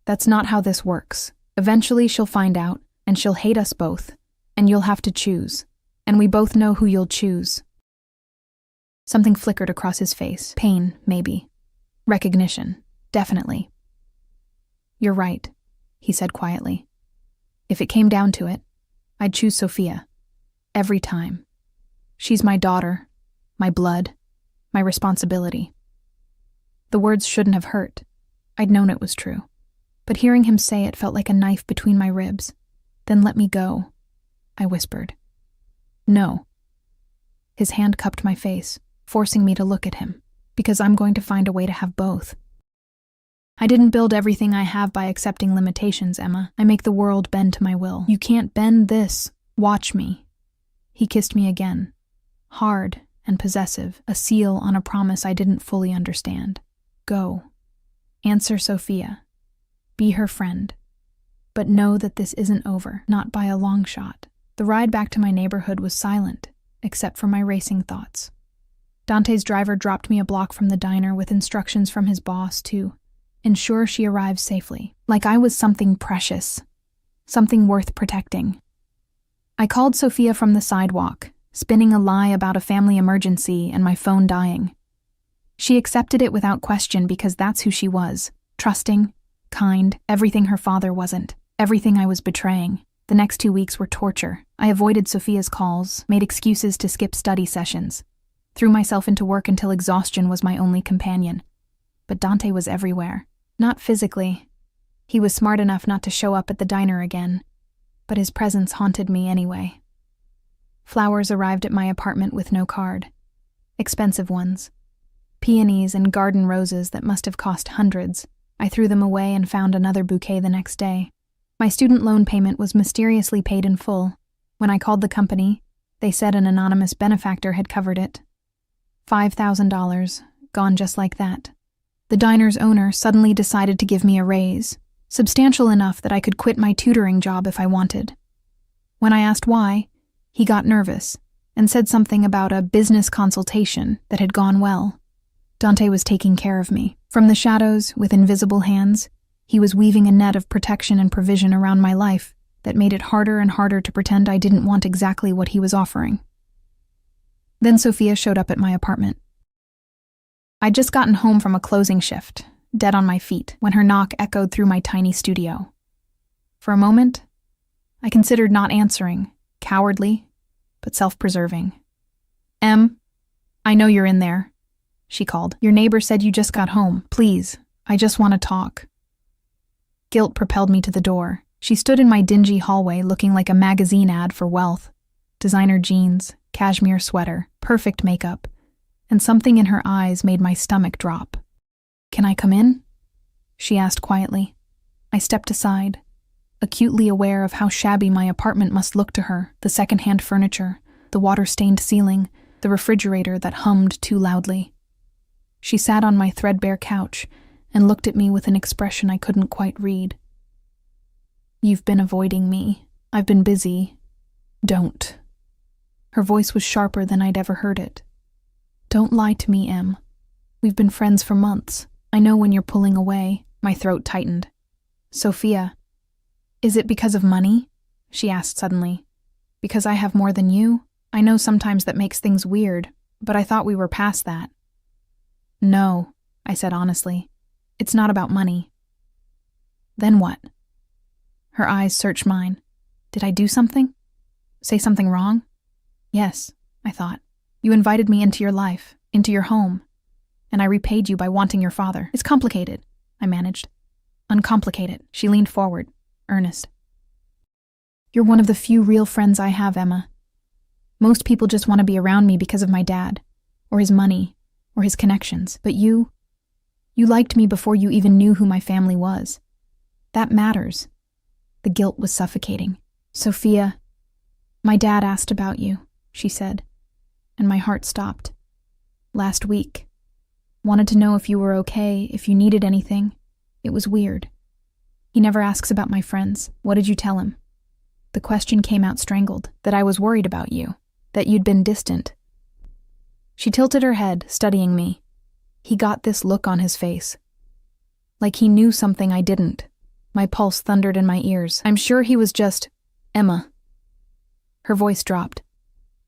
That's not how this works. Eventually she'll find out, and she'll hate us both, and you'll have to choose. And we both know who you'll choose. Something flickered across his face. Pain, maybe. Recognition, definitely. You're right, he said quietly. If it came down to it, I'd choose Sophia. Every time. She's my daughter, my blood, my responsibility. The words shouldn't have hurt. I'd known it was true. But hearing him say it felt like a knife between my ribs. Then let me go, I whispered. No. His hand cupped my face, forcing me to look at him, because I'm going to find a way to have both. I didn't build everything I have by accepting limitations, Emma. I make the world bend to my will. You can't bend this. Watch me. He kissed me again. Hard and possessive, a seal on a promise I didn't fully understand. Go. Answer Sophia. Be her friend. But know that this isn't over, not by a long shot. The ride back to my neighborhood was silent, except for my racing thoughts. Dante's driver dropped me a block from the diner with instructions from his boss to ensure she arrives safely, like I was something precious, something worth protecting. I called Sophia from the sidewalk, spinning a lie about a family emergency and my phone dying. She accepted it without question because that's who she was, trusting, kind, everything her father wasn't, everything I was betraying. The next 2 weeks were torture. I avoided Sophia's calls, made excuses to skip study sessions, threw myself into work until exhaustion was my only companion. But Dante was everywhere. Not physically. He was smart enough not to show up at the diner again, but his presence haunted me anyway. Flowers arrived at my apartment with no card. Expensive ones. Peonies and garden roses that must have cost hundreds. I threw them away and found another bouquet the next day. My student loan payment was mysteriously paid in full. When I called the company, they said an anonymous benefactor had covered it. $5,000, gone just like that. The diner's owner suddenly decided to give me a raise, substantial enough that I could quit my tutoring job if I wanted. When I asked why, he got nervous and said something about a business consultation that had gone well. Dante was taking care of me. From the shadows, with invisible hands, he was weaving a net of protection and provision around my life that made it harder and harder to pretend I didn't want exactly what he was offering. Then Sophia showed up at my apartment. I'd just gotten home from a closing shift, dead on my feet, when her knock echoed through my tiny studio. For a moment, I considered not answering, cowardly, but self-preserving. "Em, I know you're in there," she called. "Your neighbor said you just got home. Please, I just want to talk." Guilt propelled me to the door. She stood in my dingy hallway looking like a magazine ad for wealth. Designer jeans, cashmere sweater, perfect makeup, and something in her eyes made my stomach drop. "Can I come in?" she asked quietly. I stepped aside, acutely aware of how shabby my apartment must look to her, the secondhand furniture, the water-stained ceiling, the refrigerator that hummed too loudly. She sat on my threadbare couch and looked at me with an expression I couldn't quite read. "You've been avoiding me. I've been busy. Don't." Her voice was sharper than I'd ever heard it. "Don't lie to me, Em. We've been friends for months. I know when you're pulling away." My throat tightened. "Sophia, is it because of money?" she asked suddenly. "Because I have more than you? I know sometimes that makes things weird, but I thought we were past that." "No," I said honestly. "It's not about money." "Then what?" Her eyes searched mine. Did I do something? Say something wrong? "Yes," I thought. "You invited me into your life, into your home, and I repaid you by wanting your father. It's complicated," I managed. "Uncomplicate it." She leaned forward, earnest. "You're one of the few real friends I have, Emma. Most people just want to be around me because of my dad, or his money, or his connections. But you liked me before you even knew who my family was. That matters." The guilt was suffocating. "Sophia, my dad asked about you," she said, and my heart stopped. "Last week. Wanted to know if you were okay, if you needed anything. It was weird. He never asks about my friends. What did you tell him?" The question came out strangled, that I was worried about you, that you'd been distant. She tilted her head, studying me. He got this look on his face. Like he knew something I didn't. My pulse thundered in my ears. "I'm sure he was just... Emma." Her voice dropped.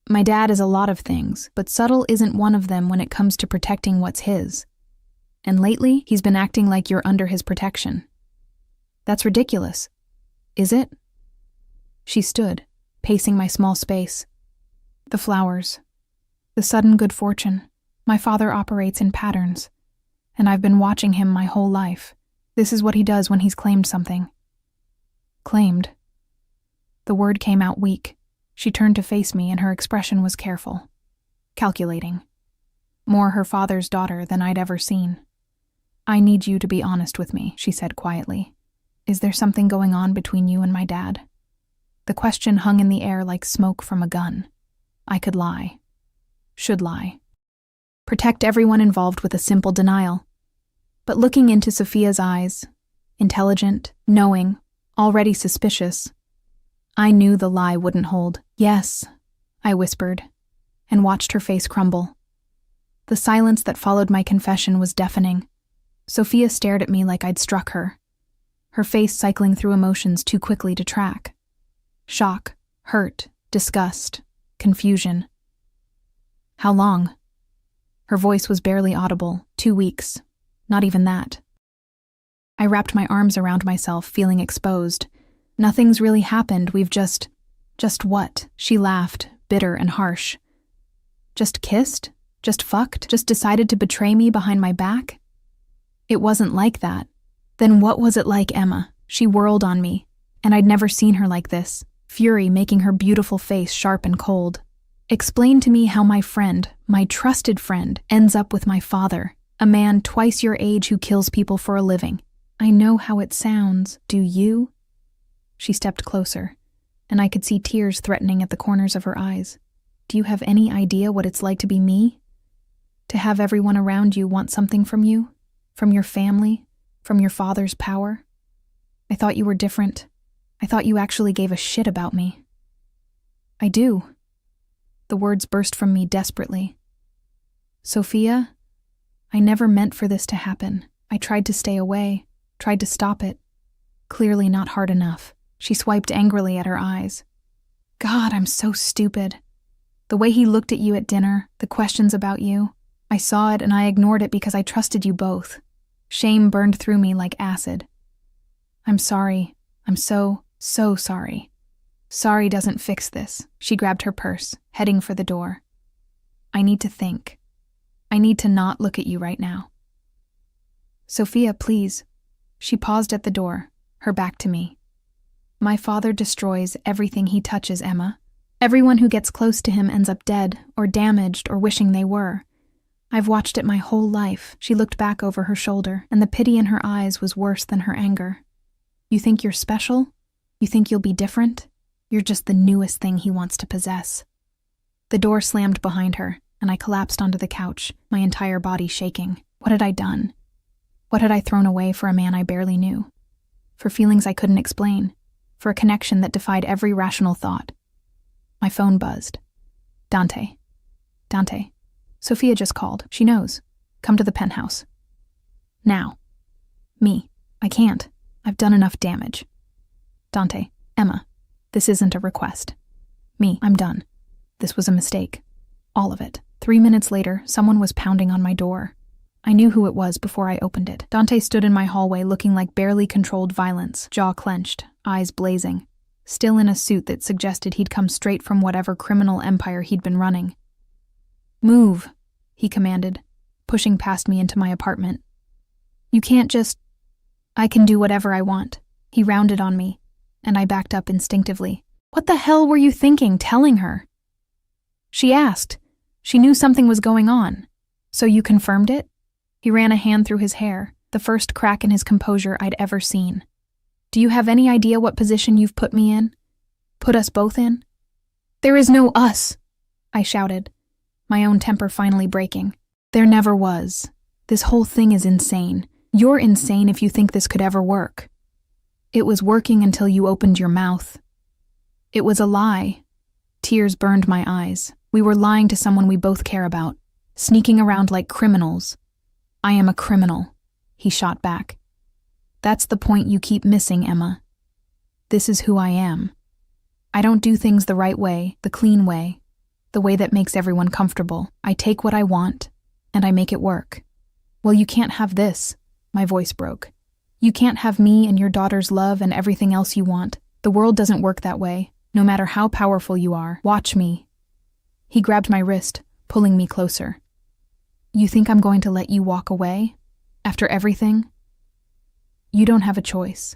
"My dad is a lot of things, but subtle isn't one of them when it comes to protecting what's his. And lately, he's been acting like you're under his protection. That's ridiculous. Is it?" She stood, pacing my small space. "The flowers. The sudden good fortune. My father operates in patterns, and I've been watching him my whole life. This is what he does when he's claimed something." "Claimed?" The word came out weak. She turned to face me, and her expression was careful, calculating. More her father's daughter than I'd ever seen. "I need you to be honest with me," she said quietly. "Is there something going on between you and my dad?" The question hung in the air like smoke from a gun. I could lie. Should lie. Protect everyone involved with a simple denial. But looking into Sophia's eyes, intelligent, knowing, already suspicious, I knew the lie wouldn't hold. "Yes," I whispered, and watched her face crumble. The silence that followed my confession was deafening. Sophia stared at me like I'd struck her, her face cycling through emotions too quickly to track. Shock, hurt, disgust, confusion. "How long?" Her voice was barely audible. 2 weeks. Not even that. I wrapped my arms around myself, feeling exposed. "Nothing's really happened, we've just what?" She laughed, bitter and harsh. "Just kissed? Just fucked? Just decided to betray me behind my back?" "It wasn't like that." "Then what was it like, Emma?" She whirled on me, and I'd never seen her like this, fury making her beautiful face sharp and cold. "Explain to me how my friend, my trusted friend, ends up with my father, a man twice your age who kills people for a living." "I know how it sounds. Do you?" She stepped closer, and I could see tears threatening at the corners of her eyes. "Do you have any idea what it's like to be me? To have everyone around you want something from you? From your family? From your father's power? I thought you were different. I thought you actually gave a shit about me." "I do." The words burst from me desperately. "Sophia, I never meant for this to happen. I tried to stay away, tried to stop it. Clearly not hard enough." She swiped angrily at her eyes. "God, I'm so stupid. The way he looked at you at dinner, the questions about you. I saw it and I ignored it because I trusted you both. Shame burned through me like acid. I'm sorry. I'm so sorry. Sorry doesn't fix this." She grabbed her purse, heading for the door. "I need to think. I need to not look at you right now." "Sophia, please." She paused at the door, her back to me. My father destroys everything he touches, Emma. Everyone who gets close to him ends up dead or damaged or wishing they were. I've watched it my whole life. She looked back over her shoulder, and the pity in her eyes was worse than her anger. You think you're special? You think you'll be different? You're just the newest thing he wants to possess. The door slammed behind her, and I collapsed onto the couch, my entire body shaking. What had I done? What had I thrown away for a man I barely knew? For feelings I couldn't explain? For a connection that defied every rational thought? My phone buzzed. Dante. Dante. Sophia just called. She knows. Come to the penthouse. Now. Me. I can't. I've done enough damage. Dante. Emma. This isn't a request. Me. I'm done. This was a mistake. All of it. 3 minutes later, someone was pounding on my door. I knew who it was before I opened it. Dante stood in my hallway looking like barely controlled violence, jaw clenched, eyes blazing, still in a suit that suggested he'd come straight from whatever criminal empire he'd been running. Move, he commanded, pushing past me into my apartment. You can't just... I can do whatever I want. He rounded on me, and I backed up instinctively. What the hell were you thinking, telling her? She asked. She knew something was going on. So you confirmed it? He ran a hand through his hair, the first crack in his composure I'd ever seen. Do you have any idea what position you've put me in? Put us both in? There is no us, I shouted, my own temper finally breaking. There never was. This whole thing is insane. You're insane if you think this could ever work. It was working until you opened your mouth. It was a lie. Tears burned my eyes. We were lying to someone we both care about, sneaking around like criminals. I am a criminal, he shot back. That's the point you keep missing, Emma. This is who I am. I don't do things the right way, the clean way, the way that makes everyone comfortable. I take what I want, and I make it work. Well, you can't have this, my voice broke. You can't have me and your daughter's love and everything else you want. The world doesn't work that way, no matter how powerful you are. Watch me. He grabbed my wrist, pulling me closer. You think I'm going to let you walk away? After everything? You don't have a choice.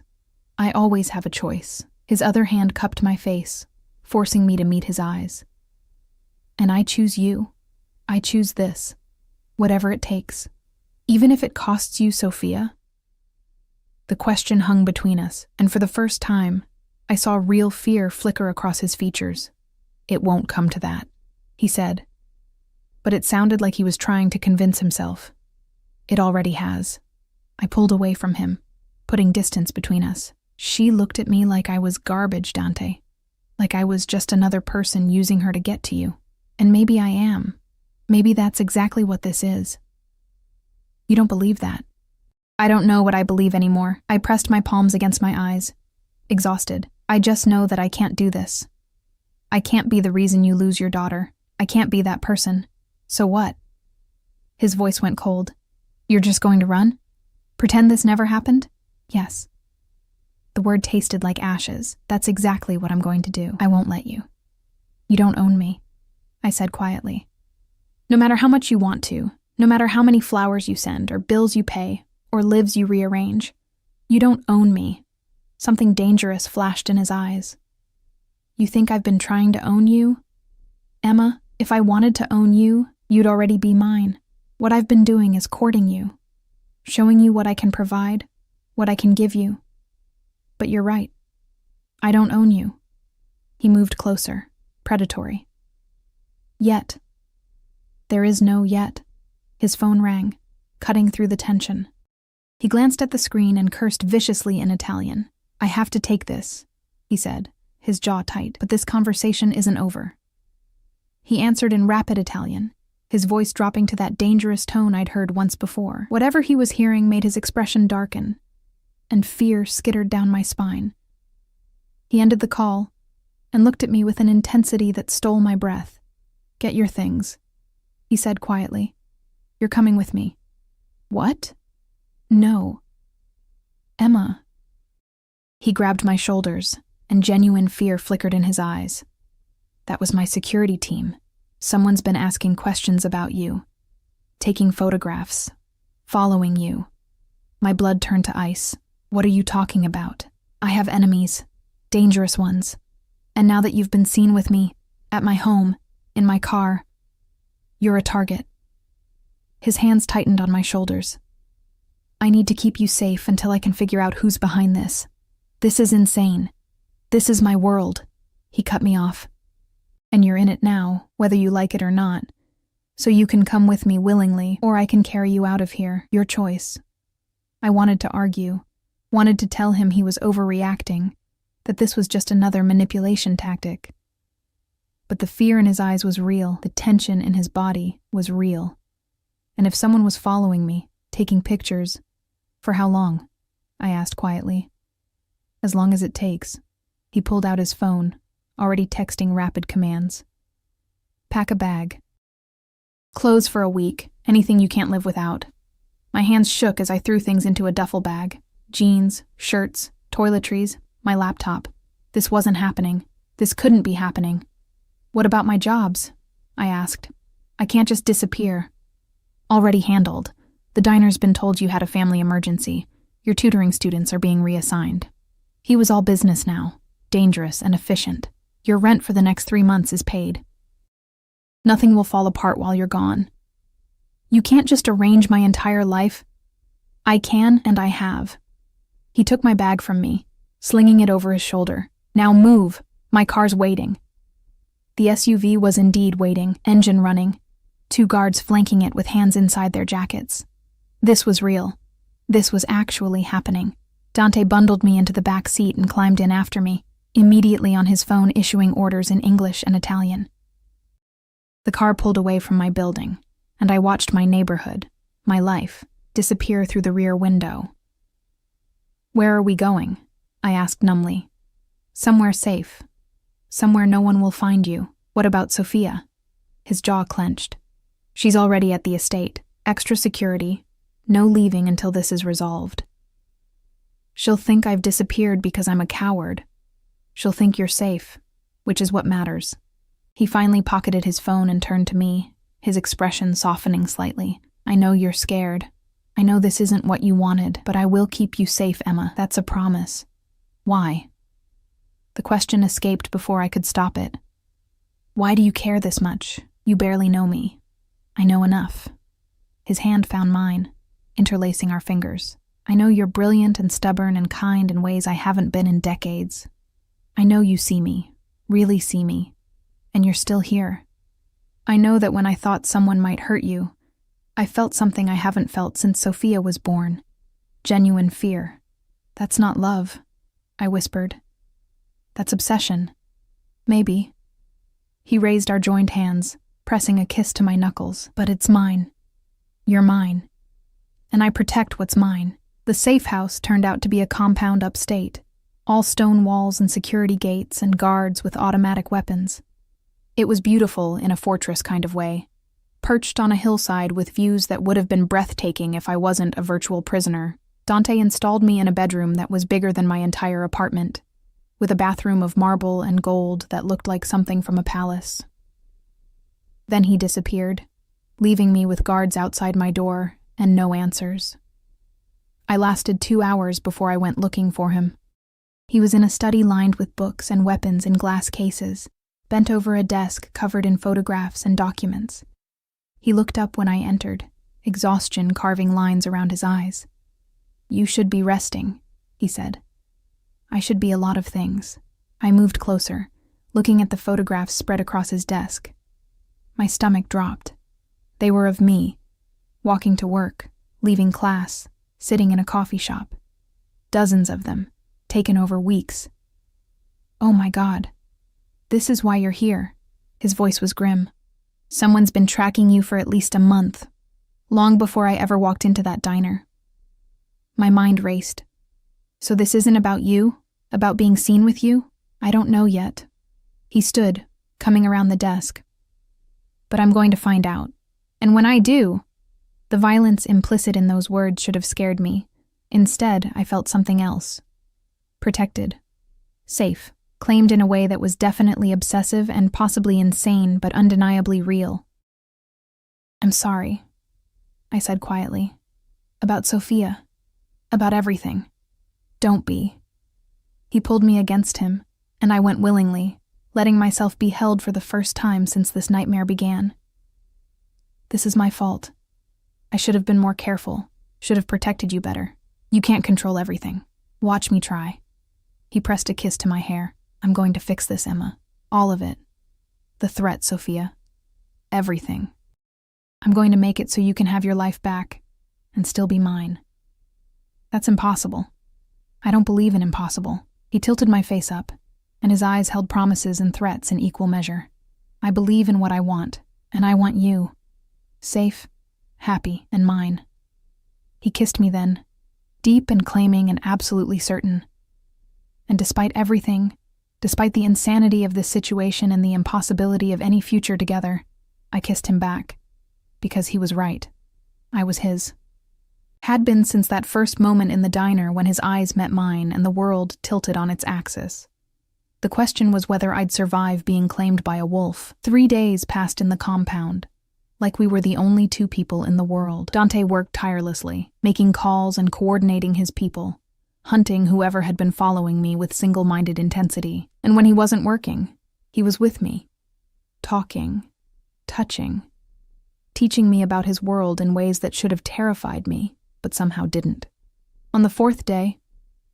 I always have a choice. His other hand cupped my face, forcing me to meet his eyes. And I choose you. I choose this. Whatever it takes. Even if it costs you, Sophia. The question hung between us, and for the first time, I saw real fear flicker across his features. It won't come to that, he said. But it sounded like he was trying to convince himself. It already has. I pulled away from him, putting distance between us. She looked at me like I was garbage, Dante. Like I was just another person using her to get to you. And maybe I am. Maybe that's exactly what this is. You don't believe that. I don't know what I believe anymore. I pressed my palms against my eyes, exhausted. I just know that I can't do this. I can't be the reason you lose your daughter. I can't be that person. So what? His voice went cold. You're just going to run? Pretend this never happened? Yes. The word tasted like ashes. That's exactly what I'm going to do. I won't let you. You don't own me, I said quietly. No matter how much you want to, no matter how many flowers you send, or bills you pay, or lives you rearrange, you don't own me. Something dangerous flashed in his eyes. You think I've been trying to own you? Emma, if I wanted to own you, you'd already be mine. What I've been doing is courting you, showing you what I can provide, what I can give you. But you're right. I don't own you. He moved closer, predatory. Yet. There is no yet. His phone rang, cutting through the tension. He glanced at the screen and cursed viciously in Italian. I have to take this, he said, his jaw tight, but this conversation isn't over. He answered in rapid Italian, his voice dropping to that dangerous tone I'd heard once before. Whatever he was hearing made his expression darken, and fear skittered down my spine. He ended the call and looked at me with an intensity that stole my breath. Get your things, he said quietly. You're coming with me. What? No. Emma. He grabbed my shoulders, and genuine fear flickered in his eyes. That was my security team. Someone's been asking questions about you, taking photographs, following you. My blood turned to ice. What are you talking about? I have enemies, dangerous ones. And now that you've been seen with me, at my home, in my car, you're a target. His hands tightened on my shoulders. I need to keep you safe until I can figure out who's behind this. This is insane. This is my world. He cut me off. And you're in it now, whether you like it or not. So you can come with me willingly, or I can carry you out of here, your choice. I wanted to argue, wanted to tell him he was overreacting, that this was just another manipulation tactic. But the fear in his eyes was real, the tension in his body was real. And if someone was following me, taking pictures, for how long? I asked quietly. As long as it takes. He pulled out his phone, already texting rapid commands. Pack a bag. Clothes for a week, anything you can't live without. My hands shook as I threw things into a duffel bag. Jeans, shirts, toiletries, my laptop. This wasn't happening. This couldn't be happening. What about my jobs? I asked. I can't just disappear. Already handled. The diner's been told you had a family emergency. Your tutoring students are being reassigned. He was all business now, dangerous and efficient. Your rent for the next 3 months is paid. Nothing will fall apart while you're gone. You can't just arrange my entire life. I can, and I have. He took my bag from me, slinging it over his shoulder. Now move. My car's waiting. The SUV was indeed waiting, engine running. 2 guards flanking it with hands inside their jackets. This was real. This was actually happening. Dante bundled me into the back seat and climbed in after me, immediately on his phone issuing orders in English and Italian. The car pulled away from my building, and I watched my neighborhood, my life, disappear through the rear window. Where are we going? I asked numbly. Somewhere safe. Somewhere no one will find you. What about Sophia? His jaw clenched. She's already at the estate. Extra security. No leaving until this is resolved. She'll think I've disappeared because I'm a coward. She'll think you're safe, which is what matters. He finally pocketed his phone and turned to me, his expression softening slightly. I know you're scared. I know this isn't what you wanted, but I will keep you safe, Emma. That's a promise. Why? The question escaped before I could stop it. Why do you care this much? You barely know me. I know enough. His hand found mine, interlacing our fingers. I know you're brilliant and stubborn and kind in ways I haven't been in decades. I know you see me, really see me, and you're still here. I know that when I thought someone might hurt you, I felt something I haven't felt since Sophia was born. Genuine fear. That's not love, I whispered. That's obsession. Maybe. He raised our joined hands, pressing a kiss to my knuckles. But it's mine. You're mine. And I protect what's mine. The safe house turned out to be a compound upstate, all stone walls and security gates and guards with automatic weapons. It was beautiful in a fortress kind of way, perched on a hillside with views that would have been breathtaking if I wasn't a virtual prisoner. Dante installed me in a bedroom that was bigger than my entire apartment, with a bathroom of marble and gold that looked like something from a palace. Then he disappeared, leaving me with guards outside my door and no answers. I lasted 2 hours before I went looking for him. He was in a study lined with books and weapons in glass cases, bent over a desk covered in photographs and documents. He looked up when I entered, exhaustion carving lines around his eyes. You should be resting, he said. I should be a lot of things. I moved closer, looking at the photographs spread across his desk. My stomach dropped. They were of me, walking to work, leaving class, sitting in a coffee shop. Dozens of them, taken over weeks. Oh my God. This is why you're here. His voice was grim. Someone's been tracking you for at least a month, long before I ever walked into that diner. My mind raced. So this isn't about you? About being seen with you? I don't know yet. He stood, coming around the desk. But I'm going to find out. And when I do, the violence implicit in those words should have scared me. Instead, I felt something else. Protected. Safe. Claimed in a way that was definitely obsessive and possibly insane, but undeniably real. I'm sorry, I said quietly. About Sophia. About everything. Don't be. He pulled me against him, and I went willingly, letting myself be held for the first time since this nightmare began. This is my fault. I should have been more careful, should have protected you better. You can't control everything. Watch me try. He pressed a kiss to my hair. I'm going to fix this, Emma. All of it. The threat, Sophia. Everything. I'm going to make it so you can have your life back and still be mine. That's impossible. I don't believe in impossible. He tilted my face up, and his eyes held promises and threats in equal measure. I believe in what I want, and I want you. Safe, happy, and mine. He kissed me then, deep and claiming and absolutely certain. And despite everything, despite the insanity of this situation and the impossibility of any future together, I kissed him back. Because he was right. I was his. Had been since that first moment in the diner when his eyes met mine and the world tilted on its axis. The question was whether I'd survive being claimed by a wolf. 3 days passed in the compound, like we were the only 2 people in the world. Dante worked tirelessly, making calls and coordinating his people, hunting whoever had been following me with single-minded intensity. And when he wasn't working, he was with me, talking, touching, teaching me about his world in ways that should have terrified me, but somehow didn't. On the 4th day,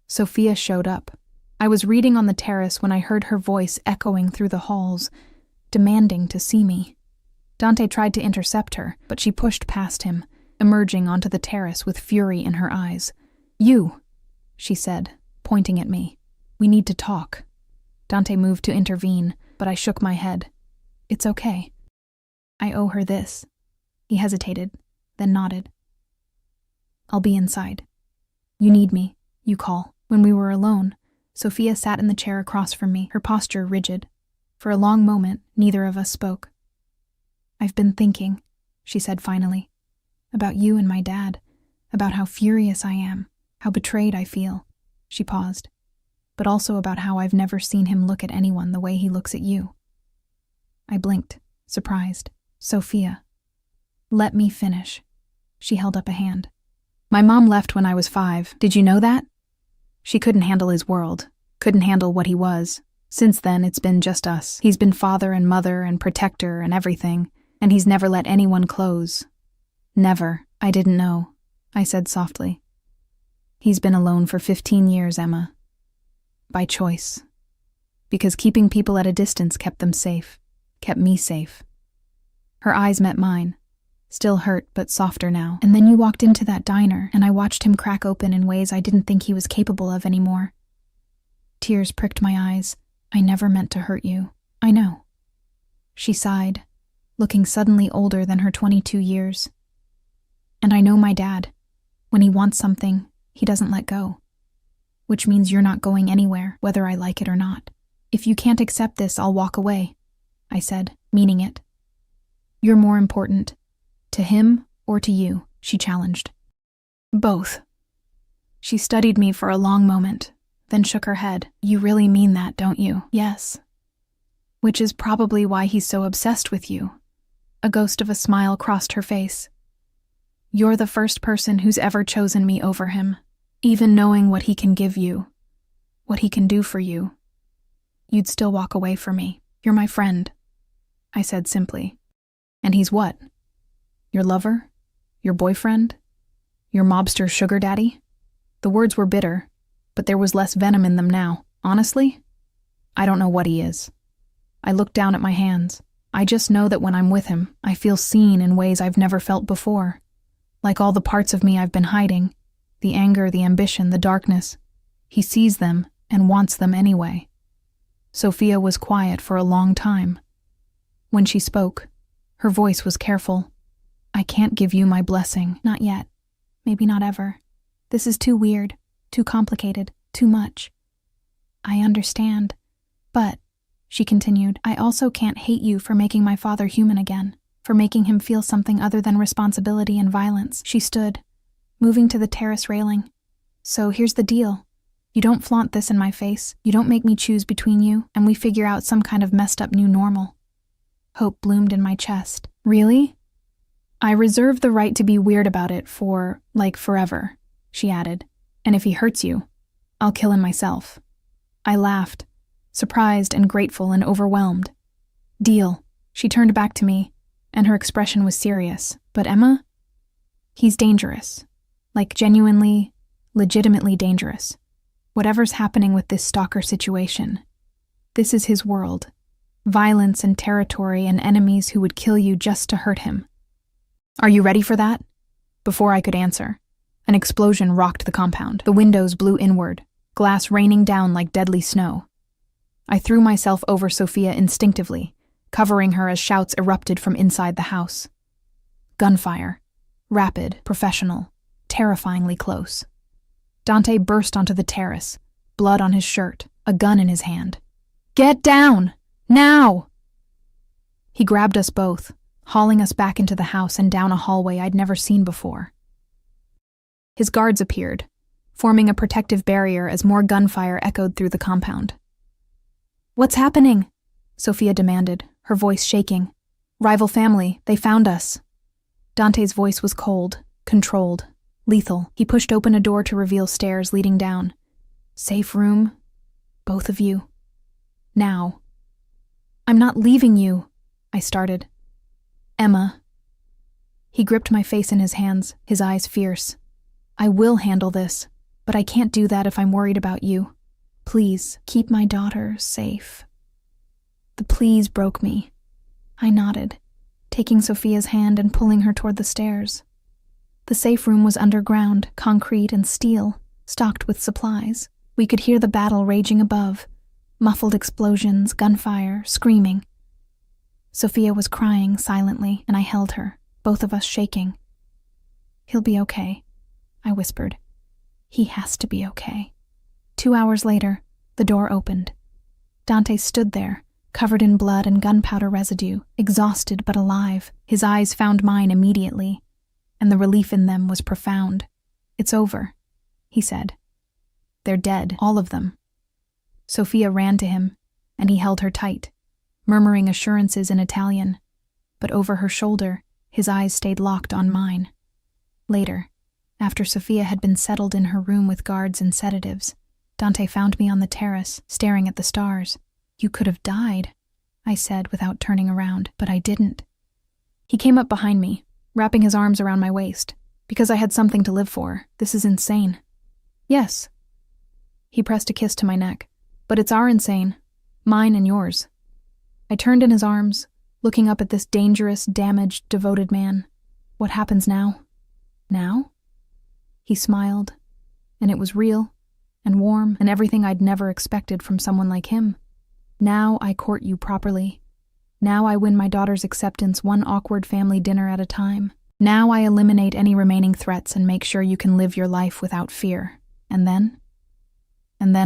Sophia showed up. I was reading on the terrace when I heard her voice echoing through the halls, demanding to see me. Dante tried to intercept her, but she pushed past him, emerging onto the terrace with fury in her eyes. You, she said, pointing at me. We need to talk. Dante moved to intervene, but I shook my head. It's okay. I owe her this. He hesitated, then nodded. I'll be inside. You need me, you call. When we were alone, Sophia sat in the chair across from me, her posture rigid. For a long moment, neither of us spoke. I've been thinking, she said finally, about you and my dad, about how furious I am, how betrayed I feel. She paused, but also about how I've never seen him look at anyone the way he looks at you. I blinked, surprised. Sophia. Let me finish. She held up a hand. My mom left when I was 5. Did you know that? She couldn't handle his world, couldn't handle what he was. Since then, it's been just us. He's been father and mother and protector and everything, and he's never let anyone close. Never. I didn't know, I said softly. He's been alone for 15 years, Emma. By choice. Because keeping people at a distance kept them safe, kept me safe. Her eyes met mine, still hurt but softer now. And then you walked into that diner, and I watched him crack open in ways I didn't think he was capable of anymore. Tears pricked my eyes. I never meant to hurt you. I know. She sighed, looking suddenly older than her 22 years. And I know my dad. When he wants something, he doesn't let go. Which means you're not going anywhere, whether I like it or not. If you can't accept this, I'll walk away, I said, meaning it. You're more important. To him or to you, she challenged. Both. She studied me for a long moment, then shook her head. You really mean that, don't you? Yes. Which is probably why he's so obsessed with you. A ghost of a smile crossed her face. You're the first person who's ever chosen me over him, even knowing what he can give you, what he can do for you. You'd still walk away from me. You're my friend, I said simply. And he's what? Your lover? Your boyfriend? Your mobster sugar daddy? The words were bitter, but there was less venom in them now. Honestly, I don't know what he is. I looked down at my hands. I just know that when I'm with him, I feel seen in ways I've never felt before. Like all the parts of me I've been hiding, the anger, the ambition, the darkness. He sees them and wants them anyway. Sophia was quiet for a long time. When she spoke, her voice was careful. I can't give you my blessing. Not yet. Maybe not ever. This is too weird, too complicated, too much. I understand. But, she continued, I also can't hate you for making my father human again, for making him feel something other than responsibility and violence. She stood, moving to the terrace railing. So here's the deal. You don't flaunt this in my face. You don't make me choose between you, and we figure out some kind of messed up new normal. Hope bloomed in my chest. Really? I reserve the right to be weird about it for, like, forever, she added. And if he hurts you, I'll kill him myself. I laughed, surprised and grateful and overwhelmed. Deal. She turned back to me, and her expression was serious. But Emma? He's dangerous. Like genuinely, legitimately dangerous. Whatever's happening with this stalker situation. This is his world. Violence and territory and enemies who would kill you just to hurt him. Are you ready for that? Before I could answer, an explosion rocked the compound. The windows blew inward, glass raining down like deadly snow. I threw myself over Sophia instinctively, covering her as shouts erupted from inside the house. Gunfire. Rapid, professional, terrifyingly close. Dante burst onto the terrace, blood on his shirt, a gun in his hand. Get down! Now! He grabbed us both, hauling us back into the house and down a hallway I'd never seen before. His guards appeared, forming a protective barrier as more gunfire echoed through the compound. What's happening? Sophia demanded, her voice shaking. Rival family, they found us. Dante's voice was cold, controlled, lethal. He pushed open a door to reveal stairs leading down. Safe room, both of you. Now. I'm not leaving you, I started. Emma. He gripped my face in his hands, his eyes fierce. I will handle this, but I can't do that if I'm worried about you. Please, keep my daughter safe. The please broke me. I nodded, taking Sophia's hand and pulling her toward the stairs. The safe room was underground, concrete and steel, stocked with supplies. We could hear the battle raging above. Muffled explosions, gunfire, screaming. Sophia was crying silently, and I held her, both of us shaking. He'll be okay, I whispered. He has to be okay. 2 hours later, the door opened. Dante stood there, covered in blood and gunpowder residue, exhausted but alive. His eyes found mine immediately, and the relief in them was profound. It's over, he said. They're dead, all of them. Sophia ran to him, and he held her tight, murmuring assurances in Italian, but over her shoulder, his eyes stayed locked on mine. Later, after Sophia had been settled in her room with guards and sedatives, Dante found me on the terrace, staring at the stars. You could have died, I said without turning around, but I didn't. He came up behind me, wrapping his arms around my waist, because I had something to live for. This is insane. Yes. He pressed a kiss to my neck. But it's our insane, mine and yours. I turned in his arms, looking up at this dangerous, damaged, devoted man. What happens now? Now? He smiled, and it was real, and warm, and everything I'd never expected from someone like him. Now I court you properly. Now I win my daughter's acceptance one awkward family dinner at a time. Now I eliminate any remaining threats and make sure you can live your life without fear. And then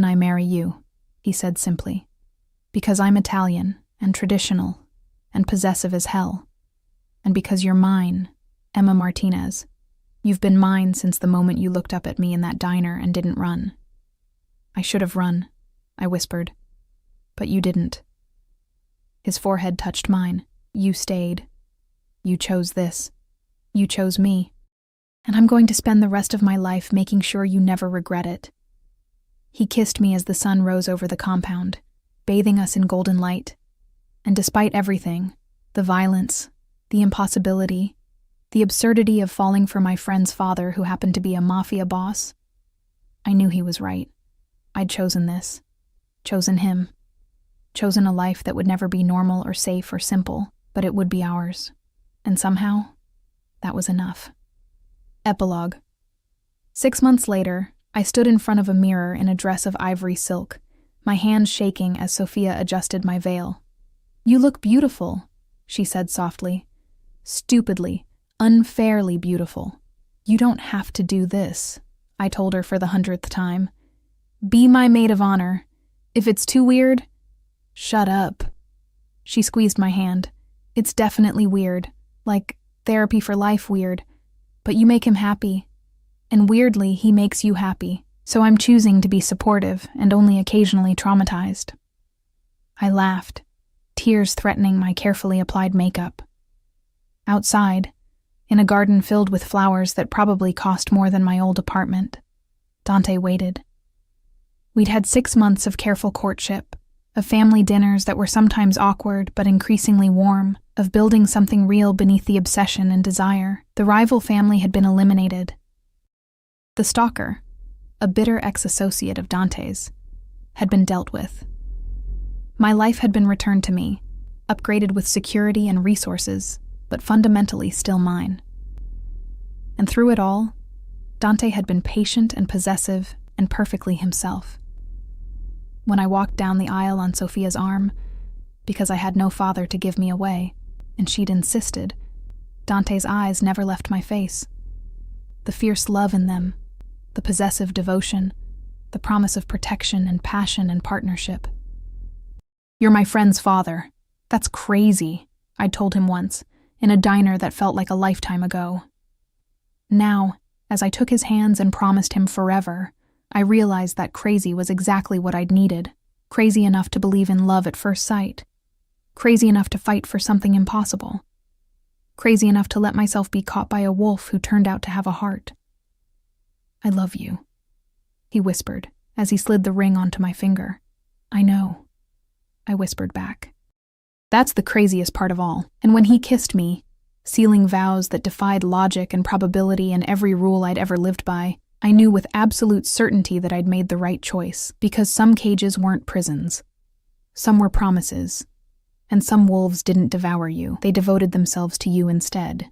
I marry you. He said simply, because I'm Italian and traditional and possessive as hell, and because you're mine, Emma Martinez. You've been mine since the moment you looked up at me in that diner and didn't run. I should have run, I whispered, but you didn't. His forehead touched mine. You stayed. You chose this. You chose me. And I'm going to spend the rest of my life making sure you never regret it. He kissed me as the sun rose over the compound, bathing us in golden light. And despite everything, the violence, the impossibility, the absurdity of falling for my friend's father who happened to be a Mafia boss, I knew he was right. I'd chosen this. Chosen him. Chosen a life that would never be normal or safe or simple, but it would be ours. And somehow, that was enough. Epilogue. 6 months later, I stood in front of a mirror in a dress of ivory silk, my hands shaking as Sophia adjusted my veil. You look beautiful, she said softly. Stupidly, unfairly beautiful. You don't have to do this, I told her for the 100th time. Be my maid of honor. If it's too weird, shut up. She squeezed my hand. It's definitely weird, like therapy for life weird, but you make him happy. And weirdly, he makes you happy, so I'm choosing to be supportive and only occasionally traumatized. I laughed, tears threatening my carefully applied makeup. Outside, in a garden filled with flowers that probably cost more than my old apartment, Dante waited. We'd had 6 months of careful courtship, of family dinners that were sometimes awkward but increasingly warm, of building something real beneath the obsession and desire. The rival family had been eliminated. The stalker, a bitter ex-associate of Dante's, had been dealt with. My life had been returned to me, upgraded with security and resources, but fundamentally still mine. And through it all, Dante had been patient and possessive and perfectly himself. When I walked down the aisle on Sophia's arm, because I had no father to give me away, and she'd insisted, Dante's eyes never left my face. The fierce love in them, the possessive devotion, the promise of protection and passion and partnership. "You're my friend's father. That's crazy," I'd told him once, in a diner that felt like a lifetime ago. Now, as I took his hands and promised him forever, I realized that crazy was exactly what I'd needed. Crazy enough to believe in love at first sight. Crazy enough to fight for something impossible. Crazy enough to let myself be caught by a wolf who turned out to have a heart. "I love you," he whispered as he slid the ring onto my finger. "I know," I whispered back. That's the craziest part of all. And when he kissed me, sealing vows that defied logic and probability and every rule I'd ever lived by, I knew with absolute certainty that I'd made the right choice, because some cages weren't prisons. Some were promises. And some wolves didn't devour you, they devoted themselves to you instead.